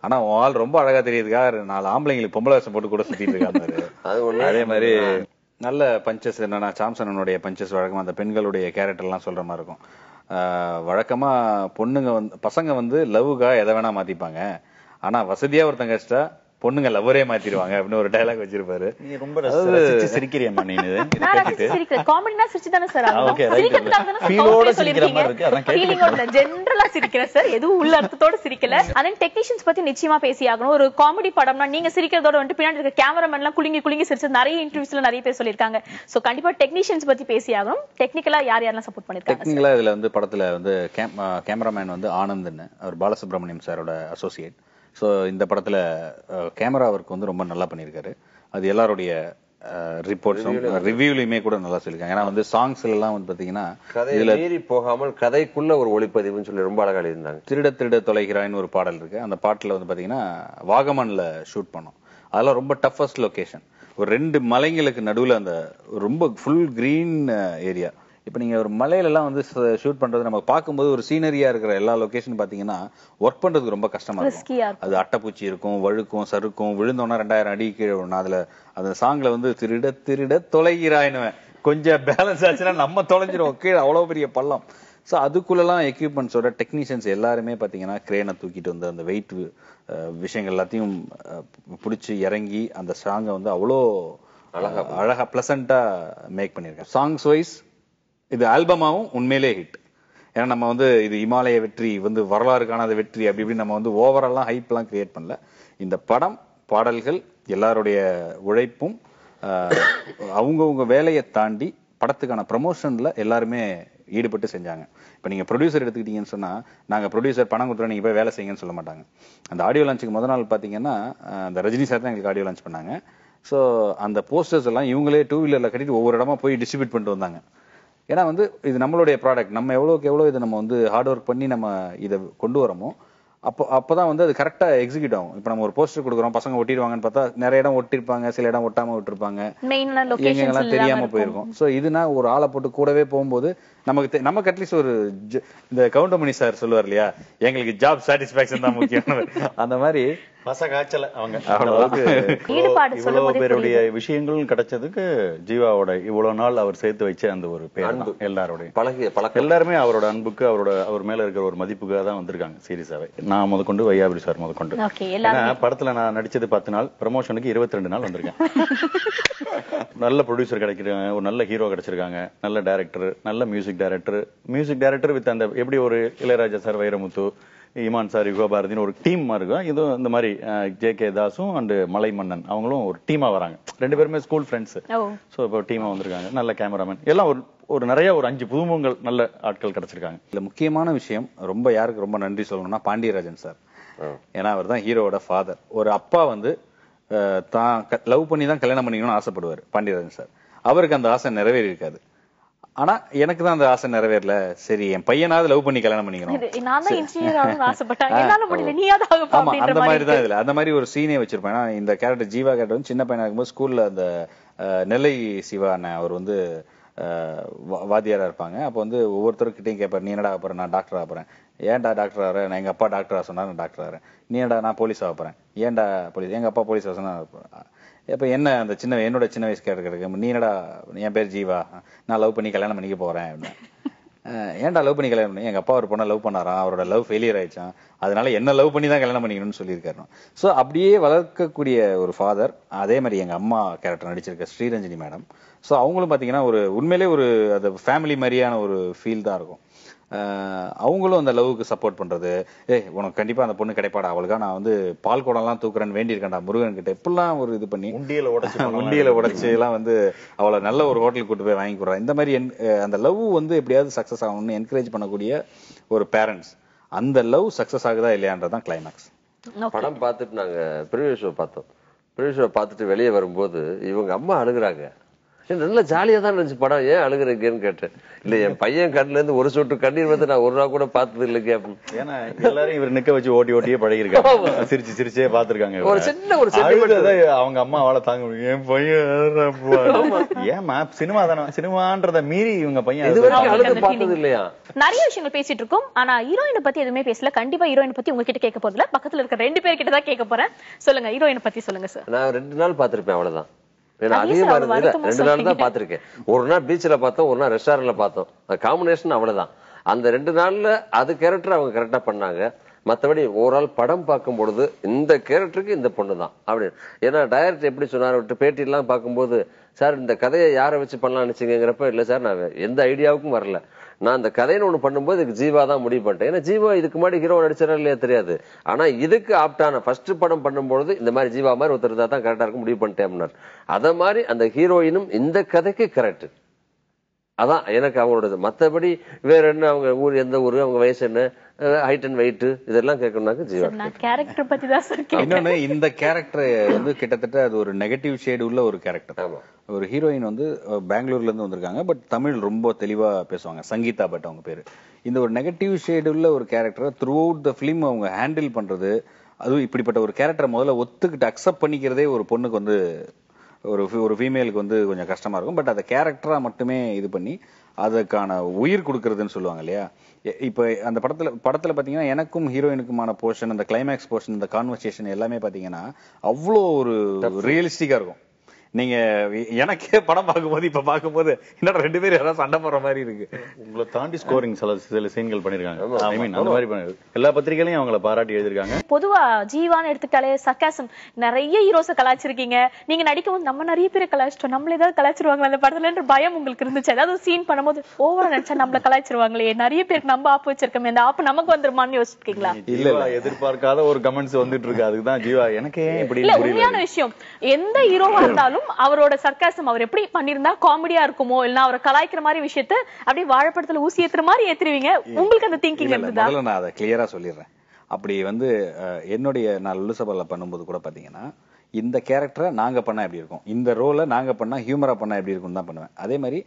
ஆனா ஆள் ரொம்ப அழகா தெரியறதுக்காக 4 ஆம்பளைங்களுக்கு பொம்பளை வேஷம் போட்டு கூட சுத்திட்டு இருக்காங்க. அதே மாதிரி நல்ல பஞ்சஸ் என்னன்னா, சாம்சனுடைய பஞ்சஸ் வழக்கமா அந்த பெண்களுடைய கேரக்டர் எல்லாம் சொல்ற மாதிரி இருக்கும். வழக்கமா பொண்ணுங்க வந்து பசங்க வந்து லவ்வுக்காக எதை வேணா மாத்திப்பாங்க. ஆனா வசதியா ஒருத்தங்க கஷ்டா பொண்ணுங்க லவ்வரே மாத்திடுவாங்க அப்படின்னு ஒரு டயலாக் வச்சிருப்பாரு. நீ ரொம்ப ரசிச்சு சிரிக்கிறியம்மா நீ இது சிரிக்கிறேன் காமெடினா சிரிச்சு தானே சார் ஓகே ஃபீலோட சிரிக்கிற மாதிரி இருக்கு அதான் ஃபீலிங்கோட ஜெனரலா சிரிக்கிறேன் சார் எதுவும் உள்ள அர்த்தத்தோட சிரிக்கல. அதே டெக்னீஷியன்ஸ் பத்தி நிச்சயமா பேசி ஆகணும். ஒரு காமெடி படம்னா நீங்க சிரிக்கிறதோட வந்து பின்னாடி இருக்க கேமராமேன் எல்லாம் குலுங்கி சிரிச்சு நிறைய இன்டர்வியூஸ்ல நிறைய பேர் சொல்லிருக்காங்க. சோ கண்டிப்பா டெக்னீஷியன்ஸ் பத்தி பேசி ஆகணும். டெக்னிக்கலா யாரெல்லாம் சப்போர்ட் பண்ணிருக்காங்க? டெக்னிக்கலா இதுல வந்து படத்துல வந்து கேமராமேன் வந்து ஆனந்த்னு அவர் பாலசுப்ரமணியம் சாரோட அசோசியேட். ஸோ இந்த படத்துல கேமரா ஒர்க் வந்து ரொம்ப நல்லா பண்ணியிருக்காரு. அது எல்லாருடைய ரிப்போர்ட்ஸும் ரிவ்யூலையுமே கூட நல்லா சொல்லியிருக்காங்க. ஏன்னா வந்து சாங்ஸ்ல எல்லாம் வந்து பாத்தீங்கன்னா இதுல மீறி போகாமல் கதைக்குள்ள ஒரு ஒளிப்பதிவுன்னு சொல்லி ரொம்ப அழகா எழுதியிருந்தாங்க. திருட தொலைகிறாய்னு ஒரு பாடல் இருக்கு. அந்த பாட்டுல வந்து பாத்தீங்கன்னா வாகமன்ல ஷூட் பண்ணோம். அதெல்லாம் ரொம்ப டஃபஸ்ட் லொகேஷன். ஒரு 2 மலைங்களுக்கு நடுவுல அந்த ரொம்ப ஃபுல் கிரீன் ஏரியா. இப்ப நீங்க ஒரு மலையில எல்லாம் வந்து ஷூட் பண்றது நம்ம பார்க்கும்போது ஒரு சீனரியா இருக்கிற எல்லா லொகேஷன் பாத்தீங்கன்னா ஒர்க் பண்றதுக்கு ரொம்ப கஷ்டமா இருக்கும். அது அட்டைப்பூச்சி இருக்கும், வழுக்கும், சறுக்கும், விழுந்தோன்னா 2000 அடி கீழே விடணும். அதுல அந்த சாங்ல வந்து திருட தொலைகிறாய்னு கொஞ்சம் பேலன்ஸ் ஆச்சுன்னா நம்ம தொலைஞ்சிரும் கீழே அவ்வளவு பெரிய பள்ளம். ஸோ அதுக்குள்ளெல்லாம் எக்யூப்மெண்ட்ஸோட டெக்னீஷியன்ஸ் எல்லாருமே பார்த்தீங்கன்னா கிரேனை தூக்கிட்டு வந்து அந்த வெயிட் விஷயங்கள் எல்லாத்தையும் பிடிச்சி இறங்கி அந்த சாங்கை வந்து அவ்வளோ அழகா பிளசண்டா மேக் பண்ணியிருக்கேன். சாங்ஸ் வைஸ் இது ஆல்பமாவும் உண்மையிலே ஹிட். ஏன்னா நம்ம வந்து இது இமாலய வெற்றி வந்து வரலாறு காணாத வெற்றி அப்படி இப்படி நம்ம வந்து ஓவராலாம் ஹைப்லாம் கிரியேட் பண்ணல. இந்த படம் பாடல்கள் எல்லாருடைய உழைப்பும் அவங்கவுங்க வேலையை தாண்டி படத்துக்கான ப்ரமோஷன்ல எல்லாருமே ஈடுபட்டு செஞ்சாங்க. இப்ப நீங்க ப்ரொடியூசர் எடுத்துக்கிட்டீங்கன்னு சொன்னா நாங்க ப்ரொடியூசர் பணம் கொடுத்துறோம் நீங்க போய் வேலை செய்யுங்கன்னு சொல்ல மாட்டாங்க. அந்த ஆடியோ லான்ச்சுக்கு முதல் நாள் பாத்தீங்கன்னா அந்த ரஜினி சார் தான் எங்களுக்கு ஆடியோ லான்ச் பண்ணாங்க. ஸோ அந்த போஸ்டர்ஸ் எல்லாம் இவங்களே 2 வீலர்ல கட்டிட்டு ஒவ்வொரு இடமா போய் டிஸ்ட்ரிபியூட் பண்ணிட்டு வந்தாங்க. ஏன்னா வந்து இது நம்மளுடைய ப்ராடக்ட், நம்ம எவ்வளோக்கு எவ்வளோ இதை நம்ம வந்து ஹார்ட் ஒர்க் பண்ணி நம்ம இதை கொண்டு வரோமோ அப்போதான் வந்து அது கரெக்டா எக்ஸிக்யூட் ஆகும். இப்போ நம்ம ஒரு போஸ்டர் கொடுக்குறோம், பசங்க ஒட்டிடுவாங்கன்னு பார்த்தா நிறைய இடம் ஒட்டிருப்பாங்க, சில இடம் ஒட்டாம விட்டுருப்பாங்க, எங்கெல்லாம் தெரியாம போயிருக்கும். ஸோ இதுனா ஒரு ஆளை போட்டு கூடவே போகும்போது நமக்கு அட்லீஸ்ட் ஒரு இந்த கவுண்டமணி சார் சொல்லுவார் இல்லையா, எங்களுக்கு ஜாப் சாட்டிஸ்பாக்சன் தான் முக்கியம். அந்த மாதிரி காய்ச்சல அவங்க இவ்வளவு பேருடைய விஷயங்களும் கிடைச்சதுக்கு ஜீவாவோட இவ்வளவு நாள் அவர் சேர்த்து வச்ச அந்த ஒரு பேர் எல்லாருடைய எல்லாருமே அவரோட அன்புக்கு அவர் மேல இருக்கிற ஒரு மதிப்புக்காக தான் வந்திருக்காங்க சீரியஸாவே. நான் முதற்கொண்டு வையாபுரி சார் முதற்கொண்டு. ஏன்னா படத்துல நான் நடிச்சது 10 நாள், ப்ரமோஷனுக்கு 22 நாள் வந்திருக்கேன். நல்ல ப்ரொடியூசர் கிடைக்கிறாங்க, ஒரு நல்ல ஹீரோ கிடைச்சிருக்காங்க, நல்ல டைரக்டர், நல்ல மியூசிக் டைரக்டர் வித் அந்த எப்படி ஒரு இளையராஜா சார், வைரமுத்து, இமான் சார், யுகா பாரதினு ஒரு டீம் இருக்கும். இதுவும் இந்த மாதிரி ஜே.கே. தாஸும் அண்ட் மலை மன்னன் அவங்களும் ஒரு டீமா வராங்க. 2 பேருமே ஸ்கூல் ஃப்ரெண்ட்ஸ். ஸோ இப்போ டீமா வந்திருக்காங்க. நல்ல கேமராமேன் எல்லாம் ஒரு நிறைய ஒரு 5 புதுமுகங்கள் நல்ல ஆட்கள் கிடைச்சிருக்காங்க. இதுல முக்கியமான விஷயம் யாருக்கு ரொம்ப நன்றி சொல்லணும்னா பாண்டியராஜன் சார். ஏன்னா அவர் தான் ஹீரோவோட ஃபாதர். ஒரு அப்பா வந்து தான் லவ் பண்ணி தான் கல்யாணம் பண்ணிக்கணும்னு ஆசைப்படுவார் பாண்டியராஜன் சார். அவருக்கு அந்த ஆசை நிறைவேறி இருக்காது. ஆனா எனக்கு தான் அந்த ஆசை நிறைவேறல. சரி என் பையனாவது லவ் பண்ணி கல்யாணம் பண்ணிக்கணும், அந்த மாதிரி தான் இதுல அந்த மாதிரி ஒரு சீனே வச்சிருப்பேன். இந்த கேரக்டர் ஜீவா கேரக்டர் வந்து சின்ன பையனா இருக்கும்போது ஸ்கூல்ல அந்த நெல்லை சிவா அண்ணன் அவர் வந்து வாத்தியாரா இருப்பாங்க. அப்போ வந்து ஒவ்வொருத்தருக்கிட்டையும் கேட்பாரு, நீ என்னடா ஆகப்போறேன்? நான் டாக்டர் ஆகப்போறேன். ஏன்டா டாக்டர் ஆகிறேன்? நான் எங்க அப்பா டாக்டரா சொன்னா நான் டாக்டர் ஆகிறேன். நீ ஏன்டா? நான் போலீஸ் ஆக போறேன். ஏன்டா போலீஸ்? எங்க அப்பா போலீஸ் சொன்னா. இப்ப என்ன அந்த என்னோட சின்ன வயசு கேட்க, நீ என்னடா? என் பேர் ஜீவா, நான் லவ் பண்ணி கல்யாணம் பண்ணிக்க போறேன் அப்படின்னு. ஏன்டா லவ் பண்ணி கல்யாணம் பண்ணி? எங்க அப்பா ஒரு பொண்ணை லவ் பண்ணாராம், அவரோட லவ் ஃபெயிலியர் ஆயிடுச்சான், அதனால என்ன லவ் பண்ணி தான் கல்யாணம் பண்ணிக்கணும்னு சொல்லியிருக்காரு. ஸோ அப்படியே வளர்க்கக்கூடிய ஒரு ஃபாதர். அதே மாதிரி எங்க அம்மா கேரக்டர் நடிச்சிருக்க ஸ்ரீரஞ்சனி மேடம். ஸோ அவங்களும் பாத்தீங்கன்னா ஒரு உண்மையிலே ஒரு அது ஃபேமிலி மாதிரியான ஒரு ஃபீல் தான் இருக்கும். அவங்களும் அந்த லவ்வுக்கு சப்போர்ட் பண்றது, உனக்கு கண்டிப்பா அந்த பொண்ணு கிடைப்பாடா, அவளுக்கா நான் வந்து பால் குடம் எல்லாம் தூக்குறேன்னு வேண்டியிருக்கேன்டா முருகன் கிட்ட, இப்பெல்லாம் ஒரு இது பண்ணி உண்டியல உடைச்சு எல்லாம் வந்து அவளை நல்ல ஒரு ஹோட்டலுக்கு கூட்டு போய் வாங்கி கொடுறா. இந்த மாதிரி அந்த லவ் வந்து எப்படியாவது சக்சஸ் ஆகணும்னு என்கரேஜ் பண்ணக்கூடிய ஒரு பேரண்ட்ஸ். அந்த லவ் சக்சஸ் ஆகுதா இல்லையான்றதான் கிளைமேக்ஸ். படம் பார்த்துட்டு நாங்க ப்ரிவியூ ஷோ பார்த்தோம். ப்ரிவியூ ஷோ பார்த்துட்டு வெளியே வரும்போது இவங்க அம்மா அழுகுறாங்க. நல்ல ஜாலியா தான் இருந்துச்சு படம், ஏன் அழுகுறீங்கன்னு கேட்டேன். இல்ல என் பையன் கண்ணுல இருந்து ஒரு சொட்டு கண்ணீர் வந்து நான் ஒரு நாள் கூட பார்த்தது இல்லைங்க. ஏன்னா எல்லாரும் இவர் நிக்க வச்சு ஓட்டியே பழகிருக்காங்க, சிரிச்சே பாத்துருக்காங்க. ஒரு சின்ன ஒரு அவங்க அம்மா அவளை தாங்க முடியும். என் பையன் ஏமா சினிமா தானே, சினிமான்றத மீறி இவங்க பையன் இதுவரைக்கும் அழுது பார்த்தது இல்லையா? நிறைய விஷயங்கள் பேசிட்டு இருக்கோம். ஆனா ஹீரோயினை பத்தி எதுவுமே பேசல. கண்டிப்பா ஹீரோயினை பத்தி உங்ககிட்ட கேட்க போறதுல, பக்கத்துல இருக்க 2 பேர் கிட்ட தான் கேட்க போறேன். சொல்லுங்க, ஹீரோயினை பத்தி சொல்லுங்க சார். நான் 2 நாள் பாத்திருப்பேன், அவ்வளவுதான். அதிகமா இருந்தது 2 நாள் தான் பாத்திருக்கேன். ஒரு நாள் பீச்ல பார்த்தோம், ஒரு நாள் ரெஸ்டாரண்ட்ல பார்த்தோம். காம்பினேஷன் அவ்வளவுதான். அந்த 2 நாள்ல அது கேரக்டர் அவங்க கரெக்டா பண்ணாங்க. மற்றபடி ஓவரால் படம் பார்க்கும் பொழுது இந்த கேரக்டருக்கு இந்த பொண்ணு தான் அப்படின்னு. ஏன்னா டைரக்டர் எப்படி சொன்னார் பேட்டி எல்லாம் பார்க்கும்போது, சார் இந்த கதையை யாரை வச்சு பண்ணலாம்னு நினைச்சீங்கிறப்ப, இல்ல சார் நான் எந்த ஐடியாவுக்கும் வரல, நான் இந்த கதைன்னு ஒண்ணு பண்ணும்போது இதுக்கு ஜீவா தான் முடிவு பண்ணிட்டேன். ஏன்னா ஜீவா இதுக்கு முன்னாடி ஹீரோ நடிச்சாரா இல்லையா தெரியாது, ஆனா இதுக்கு ஆப்டான ஃபர்ஸ்ட் படம் பண்ணும்போது இந்த மாதிரி ஜீவா மாதிரி ஒருத்தர் தான் கரெக்டா இருக்கும் முடிவு பண்ணிட்டேன். அத மாதிரி அந்த ஹீரோயினும் இந்த கதைக்கு கரெக்ட். அதான் எனக்கு அவங்களோட. மத்தபடி வேற என்ன, அவங்க ஊர் எந்த ஊரு, அவங்க வயசு என்ன, ஹைட் அண்ட் வெயிட், இதெல்லாம் கேட்கணும்னாக்க ஜீவா. கேரக்டர் பத்தி தான் சார். இன்னொன்னு, இந்த கேரக்டர் வந்து கிட்டத்தட்ட அது ஒரு நெகட்டிவ் ஷேடு உள்ள ஒரு கேரக்டர். ஒரு ஹீரோயின் வந்து பெங்களூர்ல இருந்து வந்திருக்காங்க, பட் தமிழ் ரொம்ப தெளிவா பேசுவாங்க, சங்கீதா பட் அவங்க பேரு. இந்த ஒரு நெகட்டிவ் ஷேடு உள்ள ஒரு கேரக்டரை த்ரூ அவுட் த பிலிம் அவங்க ஹேண்டில் பண்றது, அதுவும் இப்படிப்பட்ட ஒரு கேரக்டரை முதல்ல ஒத்துக்கிட்டு அக்செப்ட் பண்ணிக்கிறதே ஒரு பொண்ணுக்கு வந்து, ஒரு ஃபீமேலுக்கு வந்து கொஞ்சம் கஷ்டமா இருக்கும். பட் அதை கேரக்டரா மட்டுமே இது பண்ணி அதுக்கான உயிர் கொடுக்கறதுன்னு சொல்லுவாங்க இல்லையா. இப்ப அந்த படத்துல பாத்தீங்கன்னா எனக்கும் ஹீரோயினுக்குமான போர்ஷன், அந்த கிளைமேக்ஸ் போர்ஷன், இந்த கான்வர்சேஷன் எல்லாமே பாத்தீங்கன்னா அவ்வளோ ஒரு ரியலிஸ்டிக்கா இருக்கும். நீங்க எனக்கே படம் பார்க்கும்போது இப்ப பார்க்கும்போது என்னடா ரெண்டு பேரும் யாராவது சண்டை போடுற மாதிரி இருக்கு. உங்களை தாண்டி ஸ்கோரிங் சில சீன்கள் பண்ணிருக்காங்க. ஐ மீன் அந்த மாதிரி எல்லா பத்திரிகையிலையும் அவங்கள பாராட்டி எழுதிருக்காங்க. பொதுவா ஜீவான்னு எடுத்துக்கிட்டாலே சர்க்காசம், நிறைய ஹீரோஸை கலாய்ச்சிருக்கீங்க. நீங்க நடிக்கும் போது நிறைய பேரை கலாய்ச்சிட்டோம், நம்மள ஏதாவது கலாய்ச்சிருவாங்க அந்த படத்துலன்ற பயம் உங்களுக்கு இருந்துச்சு? ஏதாவது சீன் பண்ணும்போது ஓவரா நினைச்சா நம்மள கலாய்ச்சிருவாங்களே, நிறைய பேருக்கு நம்ம ஆப்பு வச்சிருக்கோமே, அந்த ஆப்பு நமக்கு வந்துருமான்னு யோசிச்சிருக்கீங்களா? இல்ல, எதிர்பார்க்காத ஒரு கமெண்ட்ஸ் வந்துட்டு இருக்கு. அதுக்குதான் ஜீவா எனக்கு இப்படி இல்ல, உண்மையான விஷயம், எந்த ஹீரோவா இருந்தாலும் அவரோட சர்க்காசம் அவர் எப்படி பண்ணிருந்தா காமெடியா இருக்குமோ, இல்ல அவரை கலாய்க்கிற மாதிரி விஷயத்த அப்படியே வாழைப்படத்துல ஊசி ஏத்துற மாதிரி ஏத்துருவீங்க. உங்களுக்கு அந்த திங்கிங் இருந்ததா? முதல்ல நான் அதை கிளியரா சொல்லிடுறேன். அப்படி வந்து என்னுடைய நான் லுசபல்ல பண்ணும்போது கூட பாத்தீங்கன்னா, இந்த கேரக்டரை நாங்க பண்ணா எப்படி இருக்கும், இந்த ரோலை நாங்க பண்ணா ஹியூமரா பண்ணா எப்படி இருக்கும் தான் பண்ணுவேன். அதே மாதிரி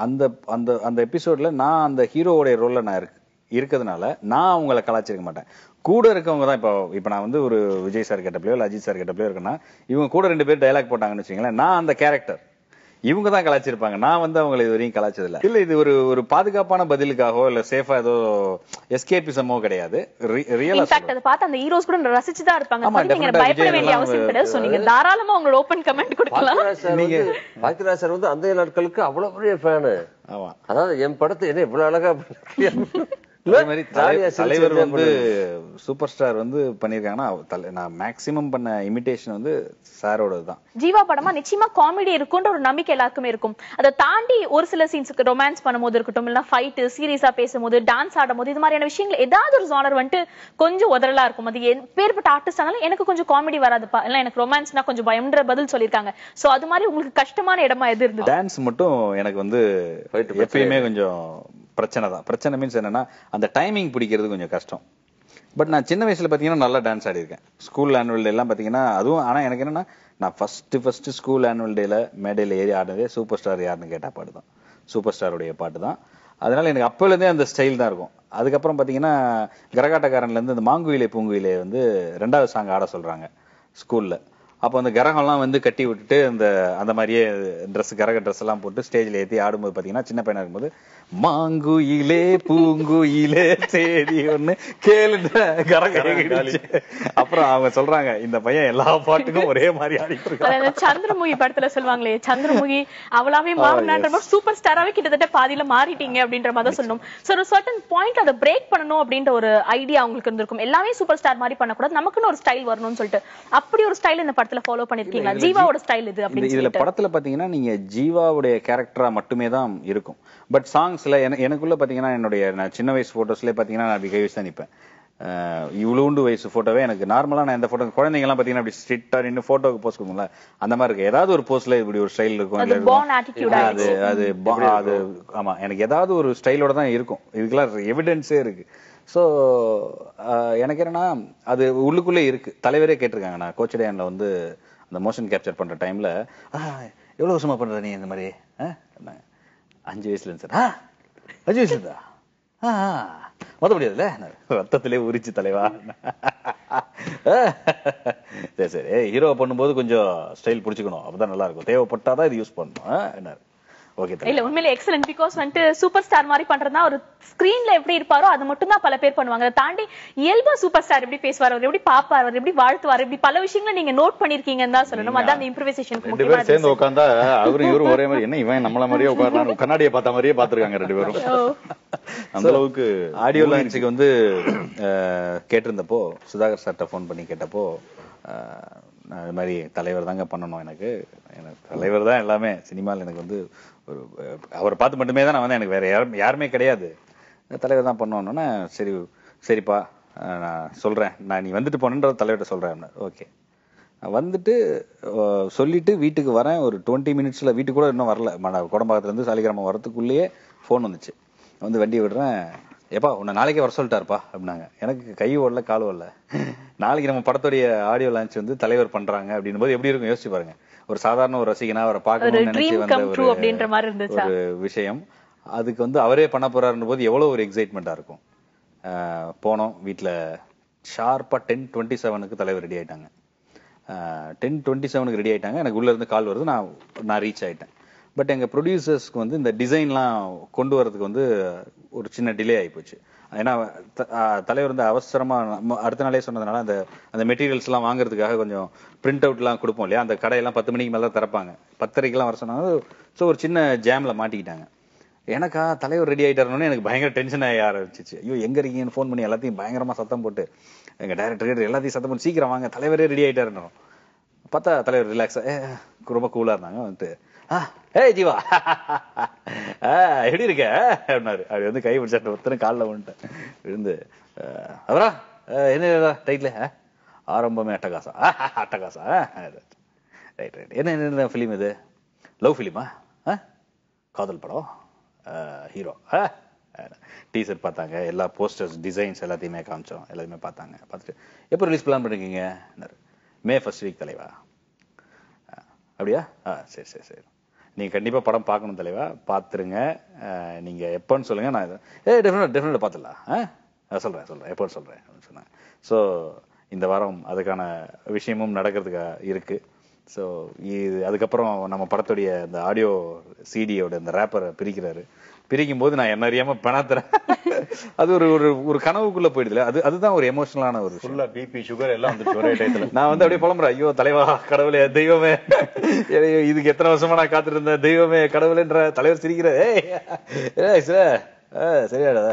அந்த அந்த அந்த எபிசோட்ல நான் அந்த ஹீரோவோட ரோல்ல நான் இருக்கிறதுனால நான் அவங்களை கலாச்சிருக்க மாட்டேன். கூட இருக்கவங்க தான். இப்ப நான் வந்து ஒரு விஜய் சார் கேட்டப்பலையோ இல்ல அஜித் சார் கேட்டப்பலையோ இருக்குன்னா, இவங்க கூட 2 பேர் டயலாக் போட்டாங்கன்னு வச்சுங்களேன், நான் அந்த கேரக்டர், இவங்க தான் கலாச்சிருப்பாங்க, நான் வந்து அவங்களை இது வரையும் கலாச்சதில்ல. இல்ல, இது ஒரு பாதுகாப்பான பதிலுக்காகவோ இல்ல சேஃபா ஏதோ எஸ்கேபிசமோ கிடையாது. ரியலா அதை பார்த்து அந்த ஹீரோஸ் கூட ரசிச்சுதான் இருப்பாங்க. நீங்க பயப்பட வேண்டிய அவசியம் கிடையாது. சொன்னீங்க, தாராளமா உங்களோட ஓபன் கமெண்ட் கொடுக்கலாம். நீங்க பாக்கியராஜ் சார் வந்து அந்த நாட்களுக்கு அவ்வளவு பெரிய ஃபேனு. அதாவது என் படத்தை என்ன இவ்வளவு அழகா தலைவர் வந்து சூப்பர் ஸ்டார் வந்து பண்ணிருக்காங்கன்னா, நான் மேக்ஸிமம் பண்ண இமிடேஷன் வந்து சாரோட தான். ஜீவா படமா நிச்சயமா காமெடி இருக்குன்ற ஒரு நம்பிக்கை எல்லாருக்குமே இருக்கும். அதை தாண்டி ஒரு சில சீன்ஸ்க்கு ரொமான்ஸ் பண்ணும்போது இருக்கட்டும், இல்ல ஃபைட் சீரியஸா பேசும்போது, டான்ஸ் ஆடும் போது, இது மாதிரியான விஷயங்கள் ஏதாவது ஒரு ஜானர் வந்துட்டு கொஞ்சம் உதறலா இருக்கும். அது பேர்பட்ட ஆர்டிஸ்ட் ஆனாலும் எனக்கு கொஞ்சம் காமெடி வராதுப்பா, இல்ல எனக்கு ரொமான்ஸ்னா கொஞ்சம் பயம்ன்ற பதில் சொல்லிருக்காங்க. சோ அது மாதிரி உங்களுக்கு கஷ்டமான இடமா எது இருந்தது? டான்ஸ் மட்டும் எனக்கு வந்து எப்பயுமே கொஞ்சம் பிரச்சனை தான். பிரச்சனை மீன்ஸ் என்னன்னா, அந்த டைமிங் பிடிக்கிறது கொஞ்சம் கஷ்டம். பட் நான் சின்ன வயசுல பாத்தீங்கன்னா நல்லா டான்ஸ் ஆடி இருக்கேன். ஸ்கூல் ஆனுவல் டே எல்லாம் பாத்தீங்கன்னா அதுவும். ஆனா எனக்கு என்னன்னா, நான் ஃபர்ஸ்ட் ஸ்கூல் ஆனுவல் டேல மேடையில ஏறி ஆடினதே சூப்பர் ஸ்டார் யாருன்னு கேட்டா பாட்டு தான், சூப்பர் ஸ்டாருடைய பாட்டு தான். அதனால எனக்கு அப்பல இருந்தே அந்த ஸ்டைல் தான் இருக்கும். அதுக்கப்புறம் பாத்தீங்கன்னா கரகாட்டக்காரன்ல இருந்து இந்த மாங்குயிலே பூங்குயிலே வந்து 2வது சாங் ஆட சொல்றாங்க ஸ்கூல்ல. அப்போ அந்த கரகம்லாம் வந்து கட்டி விட்டுட்டு அந்த மாதிரியே கரக ட்ரெஸ் எல்லாம் போட்டு ஸ்டேஜ்ல ஏற்றி ஆடும்போது பாத்தீங்கன்னா, சின்ன பையனா இருக்கும்போது மாங்குயிலே பூங்குயிலே தேதி ஒண்ணு கேளுன்ற கரக. அப்புறம் அவங்க சொல்றாங்க, இந்த பையன் எல்லா பாட்டுக்கும் ஒரே மாதிரி ஆடிட்டு இருக்காங்க. சந்திரமுகி படத்துல சொல்லுவாங்களே, சந்திரமுகி அவளாவே மாறினான்ற சூப்பர் ஸ்டாராவே கிட்டத்தட்ட பாதியில மாறிட்டீங்க அப்படின்ற மாதிரி சொல்லணும். சோ ஒரு சர்டன் பாயிண்ட் அதை பிரேக் பண்ணணும் அப்படின்ற ஒரு ஐடியா அவங்களுக்கு இருந்திருக்கும். எல்லாமே சூப்பர் ஸ்டார் மாதிரி பண்ணக்கூடாது, நமக்குன்னு ஒரு ஸ்டைல் வரணும்னு சொல்லிட்டு அப்படி ஒரு ஸ்டைல் இந்த படத்துல ஃபாலோ பண்ணிருக்கீங்களா? ஜீவாவோட ஸ்டைல் இது அப்படின்னு இதுல படத்துல பாத்தீங்கன்னா நீங்க ஜீவாவுடைய கேரக்டரா மட்டுமே தான் இருக்கும். பட் சாங்ஸ்ல எனக்குள்ள பாத்தீங்கன்னா, நான் சின்ன வயசு போட்டோஸ்ல பாத்தீங்கன்னா நான் அப்படி கைவிச்சு தான் நிப்பேன். இவ்வளவுண்டு வயசு போட்டோவே எனக்கு நார்மலா நான் எந்த போட்டோ, குழந்தைங்க எல்லாம் பாத்தீங்கன்னா அப்படி ஸ்ட்ரிக்டா நின்று போட்டோக்கு போஸ் கொடுக்கும்ல, அந்த மாதிரி இருக்கு. ஏதாவது ஒரு போஸ்ட்ல இப்படி ஒரு ஸ்டைல் இருக்கும். அது ஆமா, எனக்கு ஏதாவது ஒரு ஸ்டைலோட தான் இருக்கும். இதுக்கெல்லாம் எவிடன்ஸே இருக்கு. ஸோ எனக்கு என்னன்னா, அது உள்ளுக்குள்ளே இருக்கு. தலைவரே கேட்டிருக்காங்க, நான் கோச்சடையான்ல வந்து அந்த மோஷன் கேப்சர் பண்ற டைம்ல, எவ்வளவு வருஷமா பண்ற நீ இந்த மாதிரி? 5 வயசுல சார். 5 வயசுல இருந்தா மொத்த முடியாதுல்ல, ரத்தத்திலே உரிச்சு தலைவா. சரி சரி, ஹீரோ பண்ணும்போது கொஞ்சம் ஸ்டைல் பிடிச்சிக்கணும், அப்பதான் நல்லா இருக்கும். தேவைப்பட்டாதான் இது யூஸ் பண்ணணும் என்ன. ஓகே இல்ல உண்மையிலே எக்ஸலென்ட். பிகாஸ் வந்துட்டு சூப்பர் ஸ்டார் மாதிரி பண்றதுனா ஒரு ஸ்கிரீன்ல எப்படி இருப்பாரோ அது மட்டும் தான் பல பேர் பண்ணுவாங்க. அதை தாண்டி இயல்பா சூப்பர் ஸ்டார் எப்படி பேசுவார், அவர் எப்படி பாப்பார், அவர் எப்படி வாழ்த்துவார், இப்படி பல விஷயங்களை நீங்க நோட் பண்ணிருக்கீங்கன்னு தான் சொல்லணும். அதான் அந்த இம்ப்ரூவைசேஷனுக்கு ரெண்டு பேரும் சேர்ந்து முக்கியமான உட்கார்ந்தா அவரும் இவரும் ஒரே மாதிரி என்ன இவன் நம்மள மாதிரியே உட்கார்றான் கண்ணாடியை பார்த்த மாதிரியே பாத்துருக்காங்க ரெண்டு பேரும். அந்த அளவுக்கு ஆடியோ லான்ச்சுக்கு வந்து கேட்டிருந்தப்போ சுதாகர் சார்ட்ட போன் பண்ணி கேட்டப்போ இது மாதிரி தலைவர் தாங்க பண்ணணும், எனக்கு தலைவர் தான் எல்லாமே சினிமாவில், எனக்கு வந்து ஒரு அவரை பார்த்து மட்டுமே தான் நான் வந்து எனக்கு வேற யாருமே கிடையாது, தலைவர் தான் பண்ணணும்னா சரிப்பா நான் சொல்றேன், நீ வந்துட்டு போனன்ற தலைவர்கிட்ட சொல்றேன். ஓகே வந்துட்டு சொல்லிட்டு வீட்டுக்கு வரேன். ஒரு 20 மினிட்ஸ்ல வீட்டுக்கு கூட இன்னும் வரல, கோடம்பாக்கத்துல இருந்து சாலிகிராமம் வரதுக்குள்ளேயே போன் வந்துச்சு. வந்து வண்டி விடுறேன், ஏப்பா உன்னை நாளைக்கே வர சொல்லிட்டாருப்பா அப்படின்னாங்க. எனக்கு கை ஓடல கால் ஓடல. நாளைக்கு நம்ம படத்துடைய ஆடியோ லான்ச் வந்து தலைவர் பண்றாங்க அப்படின்னும் போது எப்படி இருக்கும் யோசிச்சு பாருங்க. ஒரு சாதாரண ஒரு ரசிகனா அவரை பார்க்கணும்னு நினைச்சு வந்த ஒரு விஷயம், அதுக்கு வந்து அவரே பண்ண போறாருன்னு போது எவ்வளவு ஒரு எக்ஸைட்மெண்டா இருக்கும். போனோம், வீட்டுல ஷார்ப்பா 10:27 தலைவர் ரெடி ஆயிட்டாங்க. 10:27 ரெடி ஆயிட்டாங்க. எனக்கு உள்ள இருந்து கால் வருது, நான் ரீச் ஆயிட்டேன். பட் எங்க ப்ரொடியூசர்ஸ்க்கு வந்து இந்த டிசைன்லாம் கொண்டு வரதுக்கு வந்து ஒரு சின்ன டிலே ஆகி போச்சு. ஏன்னா தலைவர் வந்து அவசரமா அடுத்த நாளே சொன்னதுனால அந்த மெட்டீரியல்ஸ் எல்லாம் வாங்குறதுக்காக கொஞ்சம் பிரிண்ட் அவுட் எல்லாம் கொடுப்போம் இல்லையா, அந்த கடையெல்லாம் 10 மணிக்கு மேல தான் திறப்பாங்க, 10:30 வர சொன்னாங்க. ஸோ ஒரு சின்ன ஜாம்ல மாட்டிக்கிட்டாங்க. எனக்கா தலைவர் ரெடி ஆயிட்டாருன்னு எனக்கு பயங்கர டென்ஷன் ஆகி ஆரம்பிச்சிச்சு. ஐயோ எங்க இருக்கீங்கன்னு ஃபோன் பண்ணி எல்லாத்தையும் பயங்கரமா சத்தம் போட்டு, எங்க டைரக்டர் எல்லாத்தையும் சத்தம் போட்டு சீக்கிரம் வாங்க தலைவரே ரெடி ஆயிட்டாருன்னு பார்த்தா தலைவர் ரிலாக்ஸா ரொம்ப கூலா இருந்தாங்க. வந்துட்டு ஏய் ஜீவா எப்படி இருக்க அப்படின்னாரு. அப்படி வந்து கை பிடிச்சாட்டு ஒருத்தனை காலில் வந்துட்டேன் விழுந்து. அவரா என்ன டைட்டில் ஆரம்பமே அட்டகாசா அட்டகாசா ரைட் ரைட் என்ன ஃபிலிம் இது, லவ் ஃபிலிமா, காதல் படம், ஹீரோ, டீசர் பார்த்தாங்க, எல்லா போஸ்டர்ஸ் டிசைன்ஸ் எல்லாத்தையுமே காமிச்சோம், எல்லாத்தையுமே பார்த்தாங்க. பார்த்துட்டு எப்போ ரிலீஸ் பிளான் பண்ணிருக்கீங்க, May 1st வீக் தலைவா. அப்படியா, சரி சரி சரி, நீங்க கண்டிப்பா படம் பார்க்கணும் தலைவா, பார்த்துருங்க, நீங்க எப்பன்னு சொல்லுங்க, நான் டெஃபினட்டா பார்த்துடலாம், சொல்றேன் எப்போன்னு சொல்றேன் அப்படின்னு சொன்னேன். ஸோ இந்த வாரம் அதுக்கான விஷயமும் நடக்கிறதுக்கு இருக்கு. ஸோ இது அதுக்கப்புறம் நம்ம படத்துடைய இந்த ஆடியோ சிடியோட இந்த ரேப்பரை பிரிக்கும் போது நான் என்ன அறியாம பணத்துறேன். அது ஒரு கனவுக்குள்ள போயிடுதுல, அதுதான் ஒரு எமோஷனலான ஒரு ஃபுல்லா பிபி சுகர் எல்லாம் வந்துச்சு ஒரே டைத்துல. நான் வந்து அப்படியே புலம்புறேன், ஐயோ தலைவா கடவுளே தெய்வமே, இதுக்கு எத்தனை வருஷமா நான் காத்துட்டு இருந்தேன், தெய்வமே கடவுளேன்ற. தலைவர் சிரிக்கிற சரியாடா.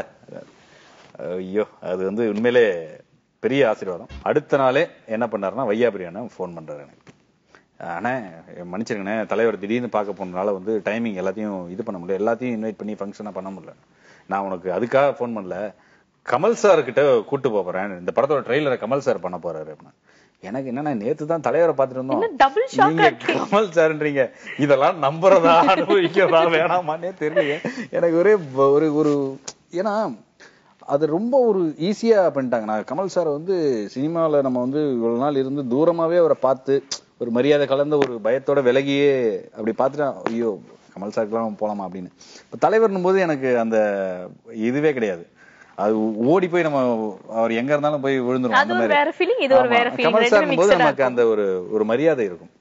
ஐயோ அது வந்து உண்மையிலே பெரிய ஆசீர்வாதம். அடுத்த நாளே என்ன பண்ணாருன்னா வையாபுரியான போன் பண்றாரு எனக்கு. ஆனா மன்னிச்சிருங்கண்ணே, தலைவர் திடீர்னு பார்க்க போனதுனால வந்து டைமிங் எல்லாத்தையும் இது பண்ண முடியல, எல்லாத்தையும் இன்வைட் பண்ணி ஃபங்க்ஷனா பண்ண முடியல, நான் உனக்கு அதுக்காக போன் பண்ணல, கமல் சார் கிட்ட கூட்டு போறேன், இந்த படத்தோட ட்ரெய்லரை கமல் சார் பண்ண போறாரு அப்படின்னா. எனக்கு என்னன்னா நேத்து தான் தலைவரை பார்த்துட்டு இருந்தோம், நீங்க கமல் சார்ன்றீங்க, இதெல்லாம் நம்புறதா அனுபவிக்கிறதா வேணாமான்னே தெரியல எனக்கு. ஒரே ஒரு ஏன்னா அது ரொம்ப ஒரு ஈஸியா பண்ணிட்டாங்க. நான் கமல் சாரை வந்து சினிமாவில் நம்ம வந்து இவ்வளவு நாள் இருந்து தூரமாவே அவரை பார்த்து ஒரு மரியாதை கலந்த ஒரு பயத்தோட விலகியே அப்படி பார்த்துட்டா, ஐயோ கமல் சாருக்குலாம் போலாமா அப்படின்னு. இப்போ தலைவர்னும் போது எனக்கு அந்த இதுவே கிடையாது, அது ஓடி போய் நம்ம அவர் எங்க இருந்தாலும் போய் விழுந்துரும். அந்த மாதிரி கமல் சார் போது நமக்கு அந்த ஒரு மரியாதை இருக்கும்.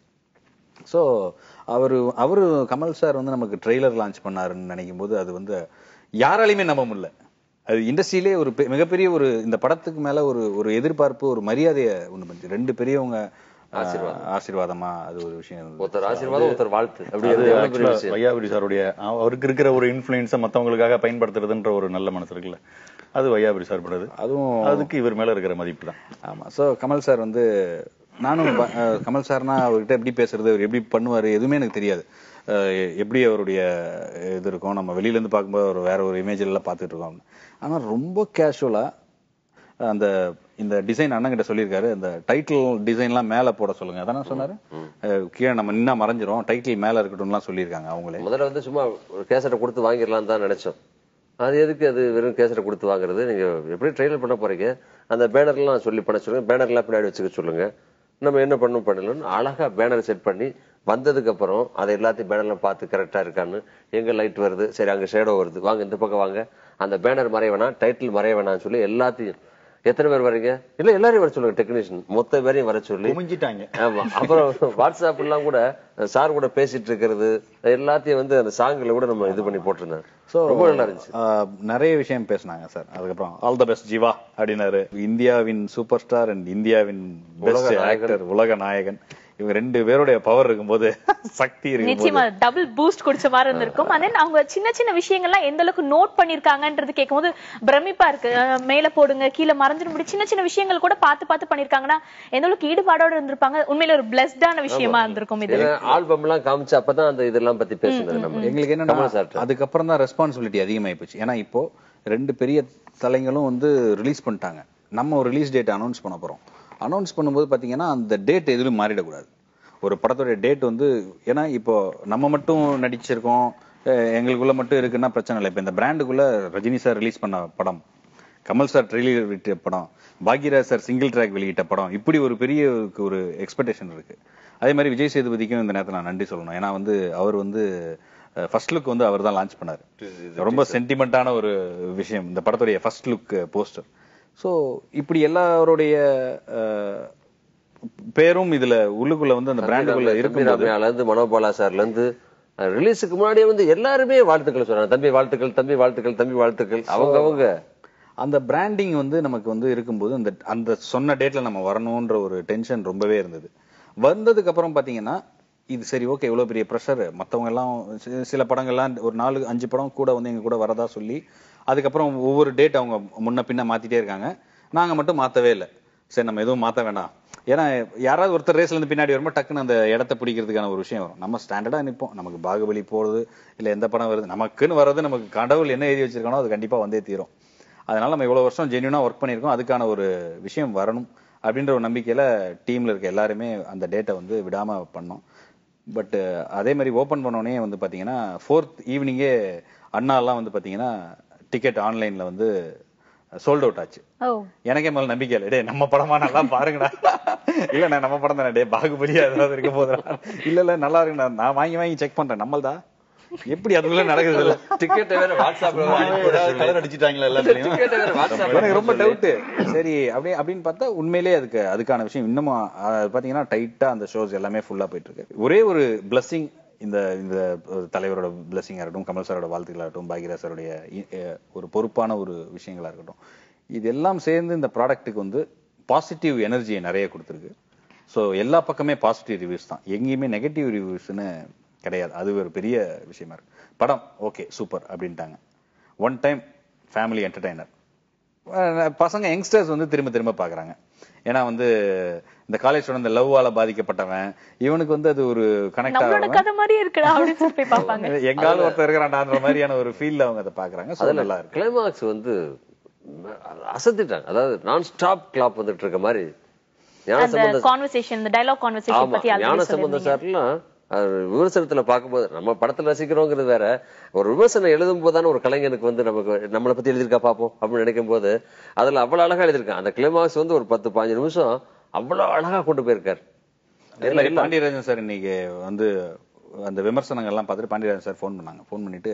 ஸோ அவரு கமல் சார் வந்து நமக்கு ட்ரெய்லர் லான்ச் பண்ணாருன்னு நினைக்கும் போது அது வந்து யாராலையுமே நம்ப முடியல. அது இண்டஸ்ட்ரியிலே ஒரு மிகப்பெரிய ஒரு இந்த படத்துக்கு மேல ஒரு எதிர்பார்ப்பு, ஒரு மரியாதையை ஒண்ணு பண்ணுச்சு. ரெண்டு பெரியவங்க ஆசீர்வாதமா அது ஒரு விஷயம், ஒருத்தர் ஆசீர்வாதம் ஒருத்தர் வாழ்த்து. வையாபுரி சாருடைய அவருக்கு இருக்கிற ஒரு இன்ஃபுளுன்ஸை மத்தவங்களுக்காக பயன்படுத்துறதுன்ற ஒரு நல்ல மனசு இருக்குல்ல, அது வையாபுரி சார் பண்ணது. அதுவும் அதுக்கு இவர் மேல இருக்கிற மதிப்பு தான். ஆமா. சோ கமல் சார் வந்து நானும் கமல் சார்னா அவர்கிட்ட எப்படி பேசுறது, அவர் எப்படி பண்ணுவாரு எதுவுமே எனக்கு தெரியாது. எப்படி அவருடைய இது இருக்கும், நம்ம வெளியில இருந்து பார்க்கும்போது அவர் வேற ஒரு இமேஜ் எல்லாம் பார்த்துட்டு இருக்கோம். ஆனா ரொம்ப கேஷுவலா அந்த இந்த டிசைன் அண்ணன் கிட்ட சொல்லியிருக்காரு, இந்த டைட்டில் டிசைன்லாம் மேல போட சொல்லுங்க, அதான சொன்னாரு, கீழே நம்ம நின்னா மறைஞ்சிரும், டைட்டில் மேல இருக்கட்டும்லாம் சொல்லியிருக்காங்க. அவங்களே முதல்ல வந்து சும்மா ஒரு கேசட்டை கொடுத்து வாங்கிடலாம் தான் நினைச்சோம். அது எதுக்கு, அது வெறும் கேசட்டை கொடுத்து வாங்குறது, நீங்க எப்படி ட்ரெய்லர் பண்ண போறீங்க, அந்த பேனர்லாம் சொல்லி பண்ண சொல்லுங்க, பேனர்லாம் பின்னாடி வச்சுக்க சொல்லுங்க, நம்ம என்ன பண்ணலாம் அழகா பேனர் செட் பண்ணி வந்ததுக்கு அப்புறம் அதை எல்லாத்தையும் பேனர்லாம் பார்த்து கரெக்டா இருக்கான்னு, எங்க லைட் வருது, சரி அங்க ஷேடோ வருது, வாங்க இந்த பக்கம் வாங்க, அந்த பேனர் மறைய வேணாம், டைட்டில் மறைய வேணாம்னு சொல்லி எல்லாத்தையும் எத்தனை பேர் வரீங்க? இல்ல எல்லாரையும் வர சொல்லுங்க, டெக்னீஷியன் மொத்த பேரையும் வர சொல்லி குமிஞ்சிட்டாங்க. ஆமா. அப்புறம் வாட்ஸ்அப் எல்லாம் கூட சார் கூட பேசிட்டு இருக்கிறது எல்லாத்தையும் வந்து அந்த சாங்ல கூட நம்ம இது பண்ணி போட்டிருந்தேன். ரொம்ப நல்லா இருந்துச்சு. நிறைய விஷயம் பேசினாங்க சார். அதுக்கப்புறம் ஆல் த பெஸ்ட் ஜீவா அப்படின்னாரு. இந்தியாவின் சூப்பர் ஸ்டார் அண்ட் இந்தியாவின் பெஸ்ட் ஆக்டர், உலக நாயகன், இவங்க 2 பேருடைய பவர் இருக்கும்போது சக்தி இருக்கு. நிச்சயமா டபுள் பூஸ்ட் குடிச்ச மாதிரி இருந்திருக்கும். and then அவங்க சின்ன சின்ன விஷயங்கள்லாம் எந்த அளவுக்கு நோட் பண்ணிருக்காங்கன்றது கேட்கும்போது பிரமிப்பா இருக்கு. மேல போடுங்க கீழே மறைஞ்சிட முடியும், சின்ன சின்ன விஷயங்கள் கூட பார்த்து பண்ணிருக்காங்கன்னா எந்த அளவுக்கு ஈடுபாடோட இருந்திருப்பாங்க. உண்மையில ஒரு பிளஸ்டான விஷயமா இருந்திருக்கும். இது ஆல்பம் எல்லாம் காமிச்சு அப்பதான் அந்த இதெல்லாம் பத்தி பேசுனது நம்ம. எங்களுக்கு என்னன்னா அதுக்கப்புறம் தான் ரெஸ்பான்சிபிலிட்டி அதிகமாயி போச்சு. ஏன்னா இப்போ 2 பெரிய தலைங்களும் வந்து ரிலீஸ் பண்ணிட்டாங்க. நம்ம ஒரு ரிலீஸ் டேட் அனௌன்ஸ் பண்ண போறோம். அனௌன்ஸ் பண்ணும்போது பாத்தீங்கன்னா அந்த டேட் எதுவும் மாறிடக்கூடாது. ஒரு படத்தோட டேட் வந்து, ஏன்னா இப்போ நம்ம மட்டும் நடிச்சிருக்கோம், எங்களுக்குள்ள மட்டும் இருக்குன்னா பிரச்சனை இல்லை. இப்போ இந்த பிராண்டுக்குள்ள ரஜினி சார் ரிலீஸ் பண்ண படம், கமல் சார் ட்ரெய்லர் வெளியிட்ட படம், பாக்யராஜ் சார் சிங்கிள் ட்ராக் வெளியிட்ட படம், இப்படி ஒரு பெரிய ஒரு எக்ஸ்பெக்டேஷன் இருக்கு. அதே மாதிரி விஜய் சேதுபதிக்கும் இந்த நேரத்தில் நான் நன்றி சொல்லணும். ஏன்னா வந்து அவர் வந்து ஃபர்ஸ்ட் லுக் வந்து அவர் தான் லான்ச் பண்ணாரு. ரொம்ப சென்டிமெண்டான ஒரு விஷயம் இந்த படத்துடைய ஃபர்ஸ்ட் லுக் போஸ்டர். ஸோ இப்படி எல்லாருடைய பேரும் இதுல உள்ளுக்குள்ள வந்து அந்த பிராண்டுக்குள்ள இருக்கும்போது மனோபாலா சார்ல இருந்து ரிலீஸுக்கு முன்னாடியே வந்து எல்லாருமே வாழ்த்துக்கள் சொல்றாங்க. தம்பி வாழ்த்துக்கள், தம்பி வாழ்த்துக்கள், தம்பி வாழ்த்துக்கள். அவங்க அந்த பிராண்டிங் வந்து நமக்கு வந்து இருக்கும்போது அந்த சொன்ன டேட்ல நம்ம வரணும்ன்ற ஒரு டென்ஷன் ரொம்பவே இருந்தது. வந்ததுக்கு அப்புறம் பாத்தீங்கன்னா இது சரி ஓகே, இவ்வளவு பெரிய ப்ரெஷர். மத்தவங்க எல்லாம் சில படங்கள்லாம் ஒரு 4-5 படம் கூட வந்து எங்க கூட வரதா சொல்லி அதுக்கப்புறம் ஒவ்வொரு டேட் அவங்க முன்ன பின்ன மாத்திட்டே இருக்காங்க. நாங்க மட்டும் மாத்தவே இல்லை. சரி நம்ம எதுவும் மாத்த வேண்டாம். ஏன்னா யாராவது ஒருத்தர் ரேஸ்ல இருந்து பின்னாடி வரும்போது டக்குன்னு அந்த இடத்த பிடிக்கிறதுக்கான ஒரு விஷயம் வரும். நம்ம ஸ்டாண்டர்டா நிற்போம். நமக்கு பாகுபலி போறது இல்ல எந்த படம் வருது, நமக்குன்னு வர்றது, நமக்கு கடவுள் என்ன எழுதி வச்சிருக்கானோ அது கண்டிப்பா வந்தே தீரும். அதனால நம்ம இவ்வளவு வருஷம் ஜென்யூனா ஒர்க் பண்ணியிருக்கோம், அதுக்கான ஒரு விஷயம் வரணும் அப்படின்ற ஒரு நம்பிக்கையில டீம்ல இருக்க எல்லாருமே அந்த டேட்டை வந்து விடாம பண்ணோம். பட் அதே மாதிரி ஓபன் பண்ணோடனே வந்து பாத்தீங்கன்னா 4th ஈவினிங்கே அண்ணாலாம் வந்து பாத்தீங்கன்னா டிக்கெட் ஆன்லைன்ல வந்து சோல்ட் அவுட் ஆச்சு. எனக்கே முதல்ல நம்பிக்கை இல்லை, டே நம்ம படமா நல்லா பாருங்கடா. இல்ல நான் நம்ம படம் தானே, டே பாகுபலியா ஏதாவது இருக்க போதுடா. இல்ல நல்லா இருக்குண்ணா, நான் வாங்கி செக் பண்றேன். நம்மள்தா எப்படி அதுக்குள்ள நடக்குது இல்ல. டிக்கெட் வேற வாட்ஸ்அப்ல கலர் அடிச்சிட்டாங்களா எல்லாத்தையும். எனக்கு ரொம்ப டவுட். சரி அப்படின்னு பார்த்தா உண்மையிலேயே அதுக்கான விஷயம் இன்னமும் பாத்தீங்கன்னா டைட்டா அந்த ஷோஸ் எல்லாமே ஃபுல்லா போயிட்டு இருக்கு. ஒரே ஒரு பிளஸிங், இந்த தலைவரோட பிளஸிங்கா இருக்கட்டும், கமல் சாரோட வாழ்த்துக்களா இருக்கட்டும், பாக்யராஜ் சாருடைய ஒரு பொறுப்பான ஒரு விஷயங்களா இருக்கட்டும், இது எல்லாம் சேர்ந்து இந்த ப்ராடக்ட்டுக்கு வந்து பாசிட்டிவ் எனர்ஜியை நிறைய கொடுத்துருக்கு. ஸோ எல்லா பக்கமே பாசிட்டிவ் ரிவ்யூஸ் தான், எங்கேயுமே நெகட்டிவ் ரிவ்யூஸ்ன்னு கிடையாது. அது ஒரு பெரிய விஷயமா இருக்கு. படம் ஓகே சூப்பர் அப்படின்ட்டாங்க. One time family entertainer. பசங்க யங்ஸ்டர்ஸ் வந்து திரும்ப திரும்ப பாக்குறாங்க. ஏன்னா வந்து இந்த காலேஜ் ஸ்டூடண்ட் லவ்வால பாதிக்கப்பட்டவன், இவனுக்கு வந்து அது ஒரு கனெக்ட் ஆகும். கதை மாதிரி இருக்குடா அப்படின்னு சொல்லி பாப்பாங்க. எங்கால ஒருத்தர் இருக்கிறான்ன்ற மாதிரியான ஒரு ஃபீல்ல அவங்க அதை பாக்குறாங்க. சோ நல்லா இருக்கு. கிளைமாக்ஸ் வந்து அசத்திட்டாங்க. அதாவது நான் ஸ்டாப் கிளாப் வந்துட்டு இருக்க மாதிரி ஞானசம்பந்த கான்வர்சேஷன், இந்த டயலாக் கான்வர்சேஷன் பத்தி ஞானசம்பந்த சார்லாம் விமர்சனத்துல பார்க்கும்போது நம்ம படத்துல ரசிக்கிறோங்கிறது வேற, ஒரு விமர்சனம் எழுதும் போதான ஒரு கலைஞனுக்கு வந்து நம்மளை பத்தி எழுதிருக்கா பாப்போம் அப்படின்னு நினைக்கும் போது அதுல அவ்வளவு அழகா எழுதிருக்கான். அந்த கிளைமாக்ஸ் வந்து ஒரு 10-15 நிமிஷம் அவ்வளவு அழகா கொண்டு போயிருக்காரு. பாண்டியராஜன் சார் இன்னைக்கு வந்து அந்த விமர்சனங்கள்லாம் பார்த்துட்டு பாண்டியராஜன் சார் ஃபோன் பண்ணாங்க. ஃபோன் பண்ணிட்டு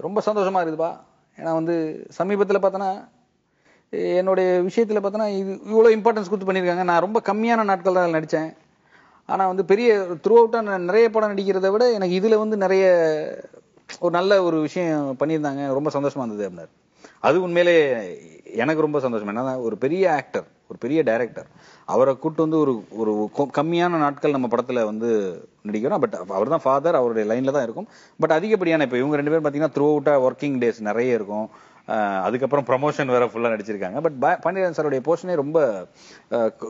ரொம்ப சந்தோஷமா இருக்குதுப்பா. ஏன்னா வந்து சமீபத்தில் பார்த்தோன்னா என்னுடைய விஷயத்துல பார்த்தோன்னா இது இவ்வளோ இம்பார்ட்டன்ஸ் கொடுத்து பண்ணியிருக்காங்க. நான் ரொம்ப கம்மியான நாட்கள் தான் நடித்தேன். ஆனால் வந்து பெரிய த்ரூ அவுட்டாக நான் நிறைய படம் நடிக்கிறத விட எனக்கு இதில் வந்து நிறைய ஒரு நல்ல ஒரு விஷயம் பண்ணியிருந்தாங்க, ரொம்ப சந்தோஷமா இருந்தது அப்படின்னாரு. அது உண்மையிலே எனக்கு ரொம்ப சந்தோஷம். என்னன்னா ஒரு பெரிய ஆக்டர், ஒரு பெரிய டைரக்டர், அவரை கூட்டு வந்து ஒரு கம்மியான நாட்கள் நம்ம படத்துல வந்து நடிக்கிறோம். பட் அவர் தான் ஃபாதர், அவருடைய லைன்ல தான் இருக்கும். பட் அதிகப்படியான இப்போ இவங்க 2 பேரும் பார்த்தீங்கன்னா த்ரூ அவுட்டா ஒர்க்கிங் டேஸ் நிறைய இருக்கும். அதுக்கப்புறம் ப்ரமோஷன் வேற ஃபுல்லா நடிச்சிருக்காங்க. பட் பாண்டியராஜன் சாருடைய போர்ஷனே ரொம்ப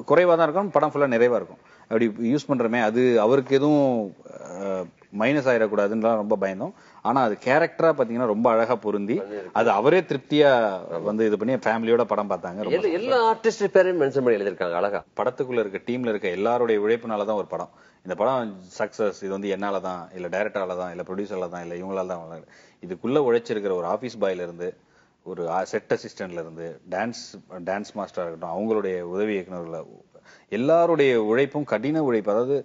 குறைவா தான் இருக்கும், படம் ஃபுல்லா நிறைவா இருக்கும். அப்படி யூஸ் பண்றமே அது அவருக்கு எதுவும் மைனஸ் ஆயிடக்கூடாதுன்னு ரொம்ப பயந்தோம். ஆனா அது கேரக்டரா பாத்தீங்கன்னா ரொம்ப அழகா பொருந்தி அது அவரே திருப்தியா வந்து இது பண்ணி ஃபேமிலியோட படம் பார்த்தாங்க. எல்லா ஆர்டிஸ்ட் பேரையும் மென்ஷன் பண்ணி எழுதிருக்காங்க அழகா. படத்துக்குள்ள இருக்க டீம்ல இருக்க எல்லாருடைய உழைப்புனாலதான் ஒரு படம். இந்த படம் சக்சஸ் இது வந்து என்னாலதான், இல்ல டைரக்டரால தான், இல்ல ப்ரொடியூசர்ல தான், இல்ல இவங்களால தான். இதுக்குள்ள உழைச்சிருக்கிற ஒரு ஆபீஸ் பாய்ல இருந்து, ஒரு செட் அசிஸ்டன்ட்ல இருந்து, டான்ஸ் மாஸ்டரா இருக்கட்டும், அவங்களுடைய உதவி இயக்குநர்கள், எல்லாருடைய உழைப்பும் கடின உழைப்பு. அதாவது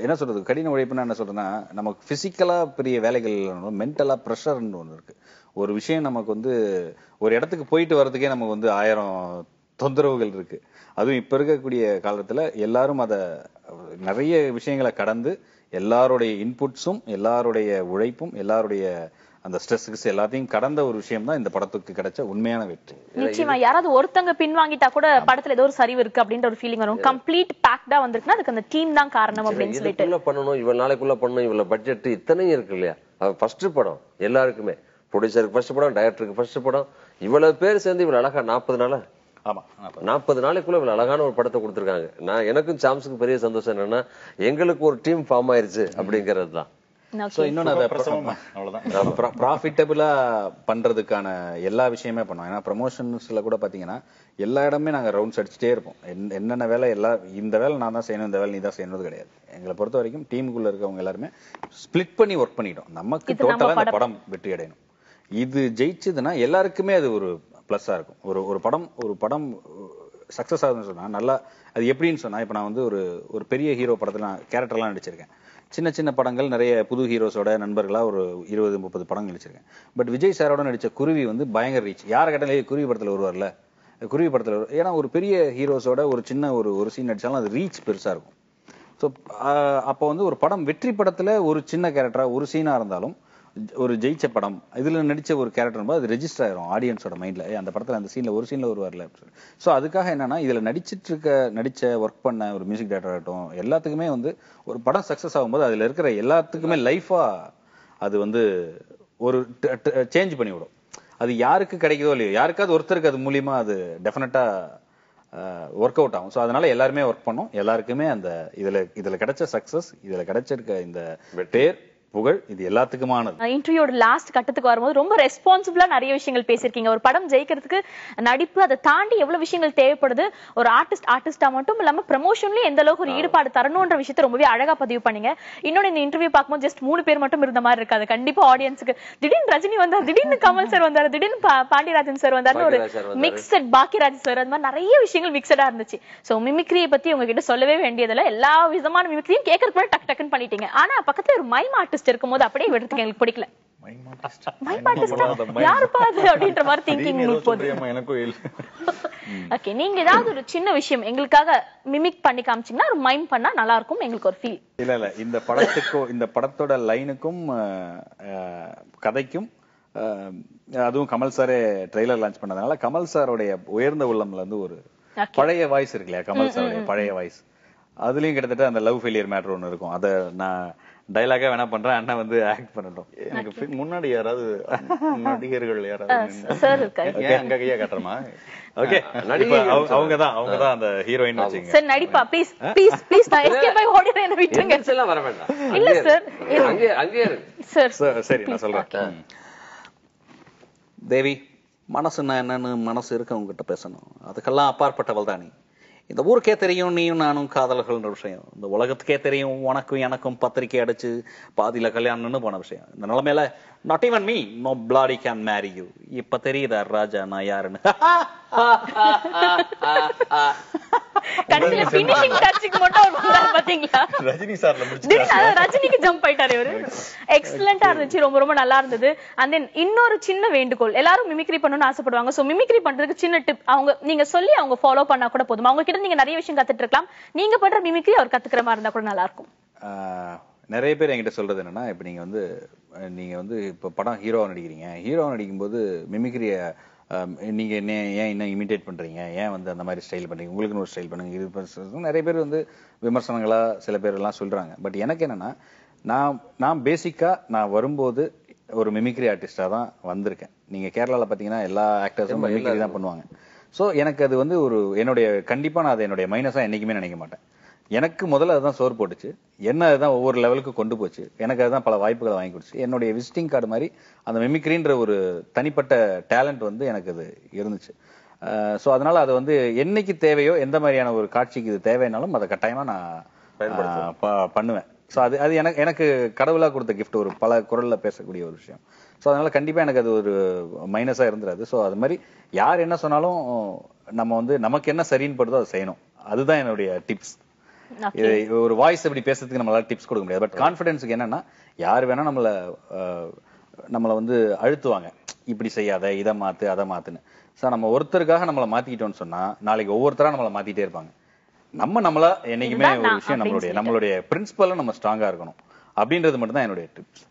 என்ன சொல்றது, கடின உழைப்புன்னா என்ன சொல்றதுன்னா, நமக்கு பிசிக்கலா பெரிய வேலைகள், மென்டலா ப்ரெஷர்னு ஒண்ணு இருக்கு. ஒரு விஷயம் நமக்கு வந்து ஒரு இடத்துக்கு போயிட்டு வர்றதுக்கே நமக்கு வந்து 1000 தொந்தரவுகள் இருக்கு. அதுவும் இப்ப இருக்கக்கூடிய காலத்துல எல்லாரும் அத நிறைய விஷயங்களை கடந்து எல்லாருடைய இன்புட்ஸும் எல்லாருடைய உழைப்பும் எல்லாருடைய அந்த ஸ்ட்ரெஸ் எல்லாத்தையும் கடந்த ஒரு விஷயம் தான் இந்த படத்துக்கு கிடைச்ச உண்மையான வெற்றி. நிச்சயமா யாராவது ஒருத்தங்க பின் வாங்கிட்டா கூட படத்துல ஏதோ ஒரு சரிவு இருக்கு அப்படின்ற ஒரு ஃபீலிங் வரும். கம்ப்ளீட் பேக்டா வந்திருக்குன்னா அதுக்கு அந்த டீம் தான் காரணம் அப்படின்னு சொல்லிட்டு பண்ணணும், இவ்வளவு நாளைக்குள்ள பண்ணணும், இவ்வளவு பட்ஜெட் இத்தனையும் இருக்கு இல்லையா. ஃபர்ஸ்ட் படம் எல்லாருக்குமே, ப்ரொடியூசருக்கு ஃபர்ஸ்ட் படம், டைரக்டருக்கு ஃபர்ஸ்ட் படம், இவ்வளவு பேர் சேர்ந்து இவ்வளவு அழகா 40 நாளா 40 நாளைக்குள்ள இவ்வளவு அழகான ஒரு படத்தை கொடுத்திருக்காங்க. நான் எனக்கும் சாம்ஸுக்கு பெரிய சந்தோஷம் என்னன்னா எங்களுக்கு ஒரு டீம் ஃபார்ம் ஆயிருச்சு அப்படிங்கிறது தான். ப்ராஃபிட்டபிளா பண்றதுக்கான எல்லா விஷயமே பண்ணோம். ஏன்னா ப்ரமோஷன்ஸ்ல கூட பாத்தீங்கன்னா எல்லா இடமே நாங்க ரவுண்ட்ஸ் அடிச்சுட்டே இருப்போம். என்னென்ன வேலை இந்த வேலை நான் தான் செய்யணும், இந்த வேலை நீ தான் செய்யணும் கிடையாது. எங்களை பொறுத்த வரைக்கும் டீமுக்குள்ள இருக்கவங்க எல்லாருமே ஸ்பிளிட் பண்ணி ஒர்க் பண்ணிட்டோம். நமக்கு டோட்டலா இந்த படம் வெற்றி அடையணும். இது ஜெயிச்சதுன்னா எல்லாருக்குமே அது ஒரு பிளஸ்ஸா இருக்கும். ஒரு படம் சக்சஸ் ஆகுதுன்னு சொன்னா நல்லா அது எப்படின்னு சொன்னா, இப்ப நான் வந்து ஒரு பெரிய ஹீரோ படத்துல நான் கேரக்டர்லாம் நடிச்சிருக்கேன். சின்ன சின்ன படங்கள் நிறைய புது ஹீரோஸோட நண்பர்களா ஒரு 20-30 படங்கள் நடிச்சிருக்கேன். பட் விஜய் சாரோட நடிச்ச குருவி வந்து பயங்கர ரீச். யார கேட்டாலும் குருவி படத்துல வருவார்ல, குருவி படத்துல ஏன்னா ஒரு பெரிய ஹீரோஸோட ஒரு சின்ன ஒரு சீன் நடிச்சாலும் அது ரீச் பெருசா இருக்கும். ஸோ அப்போ வந்து ஒரு படம் வெற்றி படத்துல ஒரு சின்ன கேரக்டரா ஒரு சீனா இருந்தாலும் ஒரு ஜெயிச்ச படம் இதுல நடிச்ச ஒரு கேரக்டர் அது ரெஜிஸ்டர் ஆயிரும் ஆடியன்ஸோட மைண்ட்ல. அந்த படத்துல அந்த சீன்ல ஒரு சீன்ல வருவார்ல. ஸோ அதுக்காக என்னன்னா இதுல நடிச்ச ஒர்க் பண்ண ஒரு மியூசிக் டைரக்டர் ஆகட்டும் எல்லாத்துக்குமே வந்து ஒரு படம் சக்சஸ் ஆகும்போது அதுல இருக்கிற எல்லாத்துக்குமே லைஃபா அது வந்து ஒரு சேஞ்ச் பண்ணி விடும். அது யாருக்கு கிடைக்குதோ இல்லையோ யாருக்காவது ஒருத்தருக்கு அது மூலியமா அது டெஃபினட்டா ஒர்க் அவுட் ஆகும். ஸோ அதனால எல்லாருமே ஒர்க் பண்ணோம். எல்லாருக்குமே அந்த இதுல கிடைச்ச சக்சஸ், இதுல கிடைச்சிருக்க இந்த பேர் புகழ் இது எல்லாத்துக்குமானது. இன்டர்வியூட லாஸ்ட் கட்டத்துக்கு வரும்போது ரொம்ப ரெஸ்பான்சிபிளா நிறைய விஷயங்கள் பேசிருக்கீங்க. ஒரு படம் ஜெயிக்கிறதுக்கு நடிப்பு அதை தாண்டி எவ்வளவு விஷயங்கள் தேவைப்படுது, ஒரு ஆர்டிஸ்டா மட்டும் இல்லாம ப்ரமோஷன்லயும் எந்த அளவுக்கு ஒரு ஈடுபாடு தரணும்ன்ற விஷயத்தை ரொம்பவே அழகா பதிவு பண்ணீங்க. இன்னொன்னு இந்த இன்டர்வியூ பார்க்கும்போது ஜஸ்ட் 3 பேர் மட்டும் இருந்த மாதிரி இருக்காது. கண்டிப்பா ஆடியன்ஸுக்கு திடீர்னு ரஜினி வந்தார், திடீர்னு கமல் சார் வந்தாரு, திடீர்னு பாண்டியராஜன் சார் வந்தாருன்னு ஒரு மிக்சட், பாக்கியராஜ் சார், அந்த மாதிரி நிறைய விஷயங்கள் மிக்சடா இருந்துச்சு. சோ மிமிக்ரியை பத்தி உங்ககிட்ட சொல்லவே வேண்டியதில்ல. எல்லா விதமான மிமிக்ரியும் கேட்கறதுக்கு முன்னாடி டக் டக்குன்னு பண்ணிட்டீங்க. ஆனா பக்கத்துல ஒரு மைம் ஆர்டிஸ்ட் இருக்கும்போது அப்படியே விடுறதுக்கு எங்களுக்கு பிடிக்கல. நீங்க ஏதாவது ஒரு சின்ன விஷயம் எங்களுக்காக மிமிக் பண்ணி காமிச்சீங்கன்னா ஒரு மைம் பண்ணா நல்லா இருக்கும், எங்களுக்கு ஒரு ஃபீல். இல்ல இந்த படத்தோட லைனுக்கும் கதைக்கும் அதுவும் கமல் சாரே ட்ரெய்லர் லான்ச் பண்ணதுனால கமல் சாரோடைய உயர்ந்த உள்ளம்ல இருந்து ஒரு பழைய வாய்ஸ் இருக்கு இல்லையா, கமல் சாரோடைய பழைய வாய்ஸ், அதுலயும் கிட்டத்தட்ட அந்த லவ் ஃபெயிலியர் மேட்டர் ஒண்ணு இருக்கும். அத நான் டைலாகா வேணா பண்றேன், அண்ணா வந்து ஆக்ட் பண்ணட்டும். எனக்கு முன்னாடி யாராவது நடிகர்கள் யாராவது அங்க கையா காட்டுறமா? ஓகே, அவங்கதான் அந்த ஹீரோயின் வச்சீங்க. சார் நடிப்பா ப்ளீஸ் ப்ளீஸ் ப்ளீஸ், நான் எஸ்கேப் ஆகி ஓடிறேன், என்ன விட்டுருங்க. எல்லாம் வர வேண்டாம். இல்ல சார், அங்கே சார் சரி நான் சொல்றேன். தேவி, மனசுன்னா என்னன்னு மனசு இருக்கு உங்ககிட்ட பேசணும். அதுக்கெல்லாம் அப்பாற்பட்டவள் தான் நீ. இந்த ஊருக்கே தெரியும் நீயும் நானும் காதலர்கள்ன்ற விஷயம். இந்த உலகத்துக்கே தெரியும் உனக்கும் எனக்கும் பத்திரிக்கை அடிச்சு பாதியில கல்யாணம்னு போன விஷயம். இந்த நிலைமையில not even me no bloody can marry you. இப்ப தெரியுதா ராஜா நான் யாருன்னு? கடைசில ஃபினிஷிங் டச்சுக்கு மட்டும் ஒரு வந்தாரு பாத்தீங்களா? ரஜினி சார்ல முடிச்சு ரஜினிக்கு ஜம்ப் ஆயிட்டாரு இவரு. எக்ஸலென்ட்டா இருந்துச்சு, ரொம்ப ரொம்ப நல்லா இருந்தது. அண்ட் தென் இன்னொரு சின்ன வேண்டுகோள், எல்லாரும் மிமிக்ரி பண்ணணும்னு ஆசைப்படுவாங்க. சோ மிமிக்ரி பண்றதுக்கு சின்ன டிப் நீங்க சொல்லி அவங்க ஃபாலோ பண்ணா கூட போதும். அவங்க கிட்ட நீங்க நிறைய விஷயம் கத்துட்டு இருக்கலாம். நீங்க பண்ற மிமிக்ரி அவர் கத்துக்கிற மாதிரி இருந்தா கூட நல்லா இருக்கும். நிறைய பேர் என்கிட்ட சொல்றது என்னன்னா, இப்ப நீங்க வந்து இப்ப படம் ஹீரோவா நடிக்கிறீங்க, ஹீரோவா நடிக்கும்போது மிமிக்ரிய நீங்க ஏன் என்ன இமிடேட் பண்றீங்க, ஏன் வந்து அந்த மாதிரி ஸ்டைல் பண்றீங்க, உங்களுக்கு ஒரு ஸ்டைல் பண்ணுங்க. இது நிறைய பேர் வந்து விமர்சனங்களா சில பேர் எல்லாம் சொல்றாங்க. பட் எனக்கு என்னன்னா, நான் பேசிக்கா நான் வரும்போது ஒரு மிமிக்ரி ஆர்டிஸ்டா தான் வந்திருக்கேன். நீங்க கேரளால பாத்தீங்கன்னா எல்லா ஆக்டர்ஸும் மிமிக்ரி தான் பண்ணுவாங்க. சோ எனக்கு அது வந்து என்னுடைய கண்டிப்பா நான் அதை என்னுடைய மைனஸா என்னைக்குமே நினைக்க மாட்டேன். எனக்கு முதல்ல அதுதான் சோறு போட்டுச்சு, என்ன அதுதான் ஒவ்வொரு லெவலுக்கு கொண்டு போச்சு, எனக்கு அதுதான் பல வாய்ப்புகளை வாங்கி கொடுச்சு. என்னுடைய விசிட்டிங் கார்டு மாதிரி அந்த மிமிக்ரின்ற ஒரு தனிப்பட்ட டேலண்ட் வந்து எனக்கு அது இருந்துச்சு. ஸோ அதனால அது வந்து என்னைக்கு தேவையோ எந்த மாதிரியான ஒரு காட்சிக்கு இது தேவைனாலும் அதை கட்டாயமா நான் பண்ணுவேன். ஸோ அது எனக்கு கடவுளா கொடுத்த கிஃப்ட், ஒரு பல குரல்ல பேசக்கூடிய ஒரு விஷயம். ஸோ அதனால கண்டிப்பா எனக்கு அது ஒரு மைனஸா இருந்துராது. ஸோ அது மாதிரி யார் என்ன சொன்னாலும் நம்ம வந்து நமக்கு என்ன சரின்னு படுதோ அதை செய்யணும். அதுதான் என்னுடைய டிப்ஸ். ஒரு வாய்ஸ் எப்படி பேசுறதுக்கு நம்மளால டிப்ஸ் கொடுக்க முடியாது. பட் கான்ஃபிடன்ஸுக்கு என்னன்னா, யார் வேணா நம்மள வந்து அழுத்துவாங்க, இப்படி செய்யாத, இதை மாத்து, அதை மாத்துன்னு. சார் நம்ம ஒருத்தருக்காக நம்மளை மாத்திக்கிட்டோம்னு சொன்னா நாளைக்கு ஒவ்வொருத்தரா நம்மளை மாத்திட்டே இருப்பாங்க. நம்மளா என்னைக்குமே ஒரு விஷயம் நம்மளுடைய பிரின்சிபல்ல நம்ம ஸ்ட்ராங்கா இருக்கணும் அப்படின்றது மட்டும் தான் என்னுடைய டிப்ஸ்.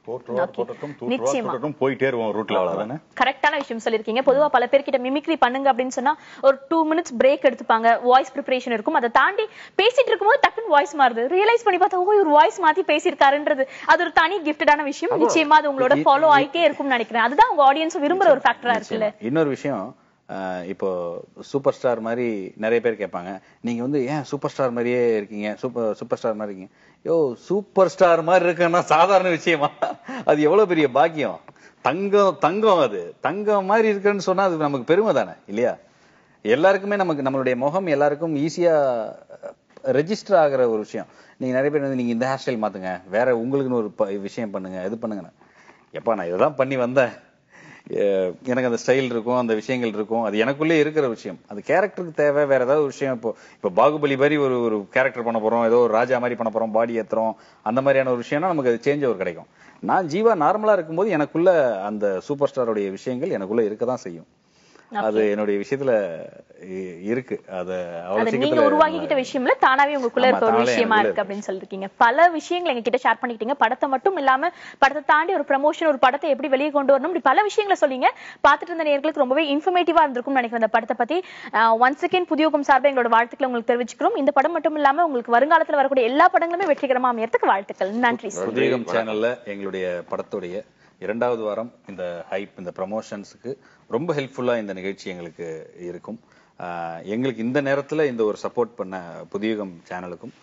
போயிட்டே இருவோம் ரூட்ல. அவ்வளவுதானே. கரெக்டான விஷயம் சொல்லிருக்கீங்க. பொதுவா பல பேர்கிட்ட மிமிக்ரி பண்ணுங்க அப்படின்னு சொன்னா ஒரு 2 minutes பிரேக் எடுத்துப்பாங்க, வாய்ஸ் ப்ரிப்பரேஷன் இருக்கும். அதை தாண்டி பேசிட்டு இருக்கும்போது டக்குன்னு வாய்ஸ் மாறுது, ரியலைஸ் பண்ணி பார்த்தா ஓ ஒரு வாய்ஸ் மாத்தி பேசியிருக்காருன்றது அது ஒரு தனி கிஃப்டடான விஷயம். நிச்சயமா அது உங்களோட ஃபாலோ ஆயிட்டே இருக்கும்னு நினைக்கிறேன். அதுதான் உங்க ஆடியன்ஸ் விரும்புற ஒரு ஃபேக்டரா இருக்குல்ல. இன்னொரு விஷயம், இப்போ சூப்பர் ஸ்டார் மாதிரி நிறைய பேர் கேட்பாங்க, நீங்க வந்து ஏன் சூப்பர் ஸ்டார் மாதிரியே இருக்கீங்க, சூப்பர் ஸ்டார் மாதிரி இருக்கீங்க. யோ சூப்பர் ஸ்டார் மாதிரி இருக்குன்னா சாதாரண விஷயமா? அது எவ்வளவு பெரிய பாக்கியம். தங்கம் அது தங்கம் மாதிரி இருக்குன்னு சொன்னா அது நமக்கு பெருமை தானே இல்லையா? எல்லாருக்குமே நம்மளுடைய முகம் எல்லாருக்கும் ஈஸியா ரெஜிஸ்டர் ஆகிற ஒரு விஷயம். நீங்க நிறைய பேர் வந்து நீங்க இந்த ஹேர் ஸ்டைல் மாத்துங்க, வேற உங்களுக்குன்னு ஒரு விஷயம் பண்ணுங்க, இது பண்ணுங்க. எப்பா நான் இதெல்லாம் பண்ணி வந்தேன், எனக்கு அந்த ஸ்டைல் இருக்கும், அந்த விஷயங்கள் இருக்கும், அது எனக்குள்ளே இருக்கிற விஷயம். அது கேரக்டருக்கு தேவை. வேற ஏதாவது விஷயம் இப்போ பாகுபலி மாதிரி ஒரு கேரக்டர் பண்ண போறோம், ஏதோ ஒரு ராஜா மாதிரி பண்ண போறோம், பாடி ஏத்துறோம், அந்த மாதிரியான ஒரு விஷயம்னா நமக்கு அது சேஞ்ச் ஓவர் கிடைக்கும். நான் ஜீவா நார்மலா இருக்கும்போது எனக்குள்ள அந்த சூப்பர் ஸ்டாரோடைய விஷயங்கள் எனக்குள்ள இருக்கதான் செய்யும். அது என்னுடைய விஷயத்துல இருக்கு. அது நீங்க உருவாக்கிட்ட விஷயம்ல தானாவே உங்களுக்குள்ள இருக்க ஒரு விஷயமா இருக்கு அப்படின்னு சொல்லிருக்கீங்க. பல விஷயங்களை எங்க கிட்ட ஷேர் பண்ணிக்கிட்டீங்க. படத்தை மட்டும் இல்லாம படத்தை தாண்டி ஒரு ப்ரமோஷன், ஒரு படத்தை எப்படி வெளியே கொண்டு வரணும், இப்படி பல விஷயங்களை சொல்லிங்க. பாத்துட்டு இருந்த நேயர்களுக்கு ரொம்பவே இன்ஃபர்மேட்டிவா இருந்திருக்கும் நினைக்கிறேன். அந்த படத்தை பத்தி ஒன்ஸ் அகைன் புதியோகம் சார்பா எங்களோட வாழ்த்துக்களை உங்களுக்கு தெரிவிச்சுக்கிறோம். இந்த படம் மட்டும் இல்லாம உங்களுக்கு வருங்காலத்துல வரக்கூடிய எல்லா படங்களுமே வெற்றிகரமா அமையறதுக்கு வாழ்த்துக்கள். நன்றி. புதியோகம் சேனல்ல எங்களுடைய படத்துடைய 2வது வாரம் இந்த ஹைப், இந்த ப்ரமோஷன்ஸுக்கு ரொம்ப ஹெல்ப்ஃபுல்லா இந்த நிகழ்ச்சி எங்களுக்கு இருக்கும். எங்களுக்கு இந்த நேரத்துல இந்த ஒரு சப்போர்ட் பண்ண புதியுகம் சேனலுக்கும்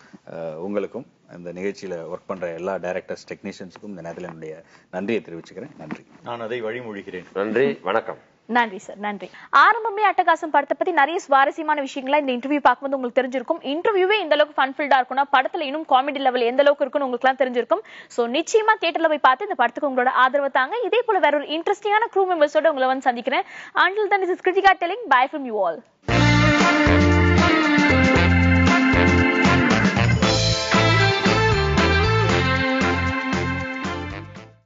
உங்களுக்கும் இந்த நிகழ்ச்சியில ஒர்க் பண்ற எல்லா டைரக்டர்ஸ், டெக்னீஷியன்ஸுக்கும் இந்த நேரத்தில் என்னுடைய நன்றியை தெரிவிச்சுக்கிறேன். நன்றி. நான் அதை வழிமொழிகிறேன். நன்றி, வணக்கம். நன்றி சார், நன்றி. ஆரம்பமே அட்டகாசம் படத்தை பத்தி நிறைய சுவாரஸ்யமான விஷயங்களா இந்த இன்டர்வியூ பார்க்கும்போது உங்களுக்கு தெரிஞ்சிருக்கும். இன்டர்வியூவே இந்த அளவுக்கு ஃபன்ஃபில்டா இருக்கும்னா படத்துல இன்னும் காமெடி லெவல் எந்த அளவுக்கு இருக்குன்னு உங்களுக்கு எல்லாம் தெரிஞ்சிருக்கும். சோ நிச்சயமா தியேட்டர்ல போய் பார்த்து இந்த படத்துக்கு உங்களோட ஆதரவு தாங்க. இதே போல வேற ஒரு இன்ட்ரெஸ்டிங்கான க்ரூ மெம்பர்ஸோட உங்களை வந்து சந்திக்கிறேன். Until then, this is Kritika telling bye from you all.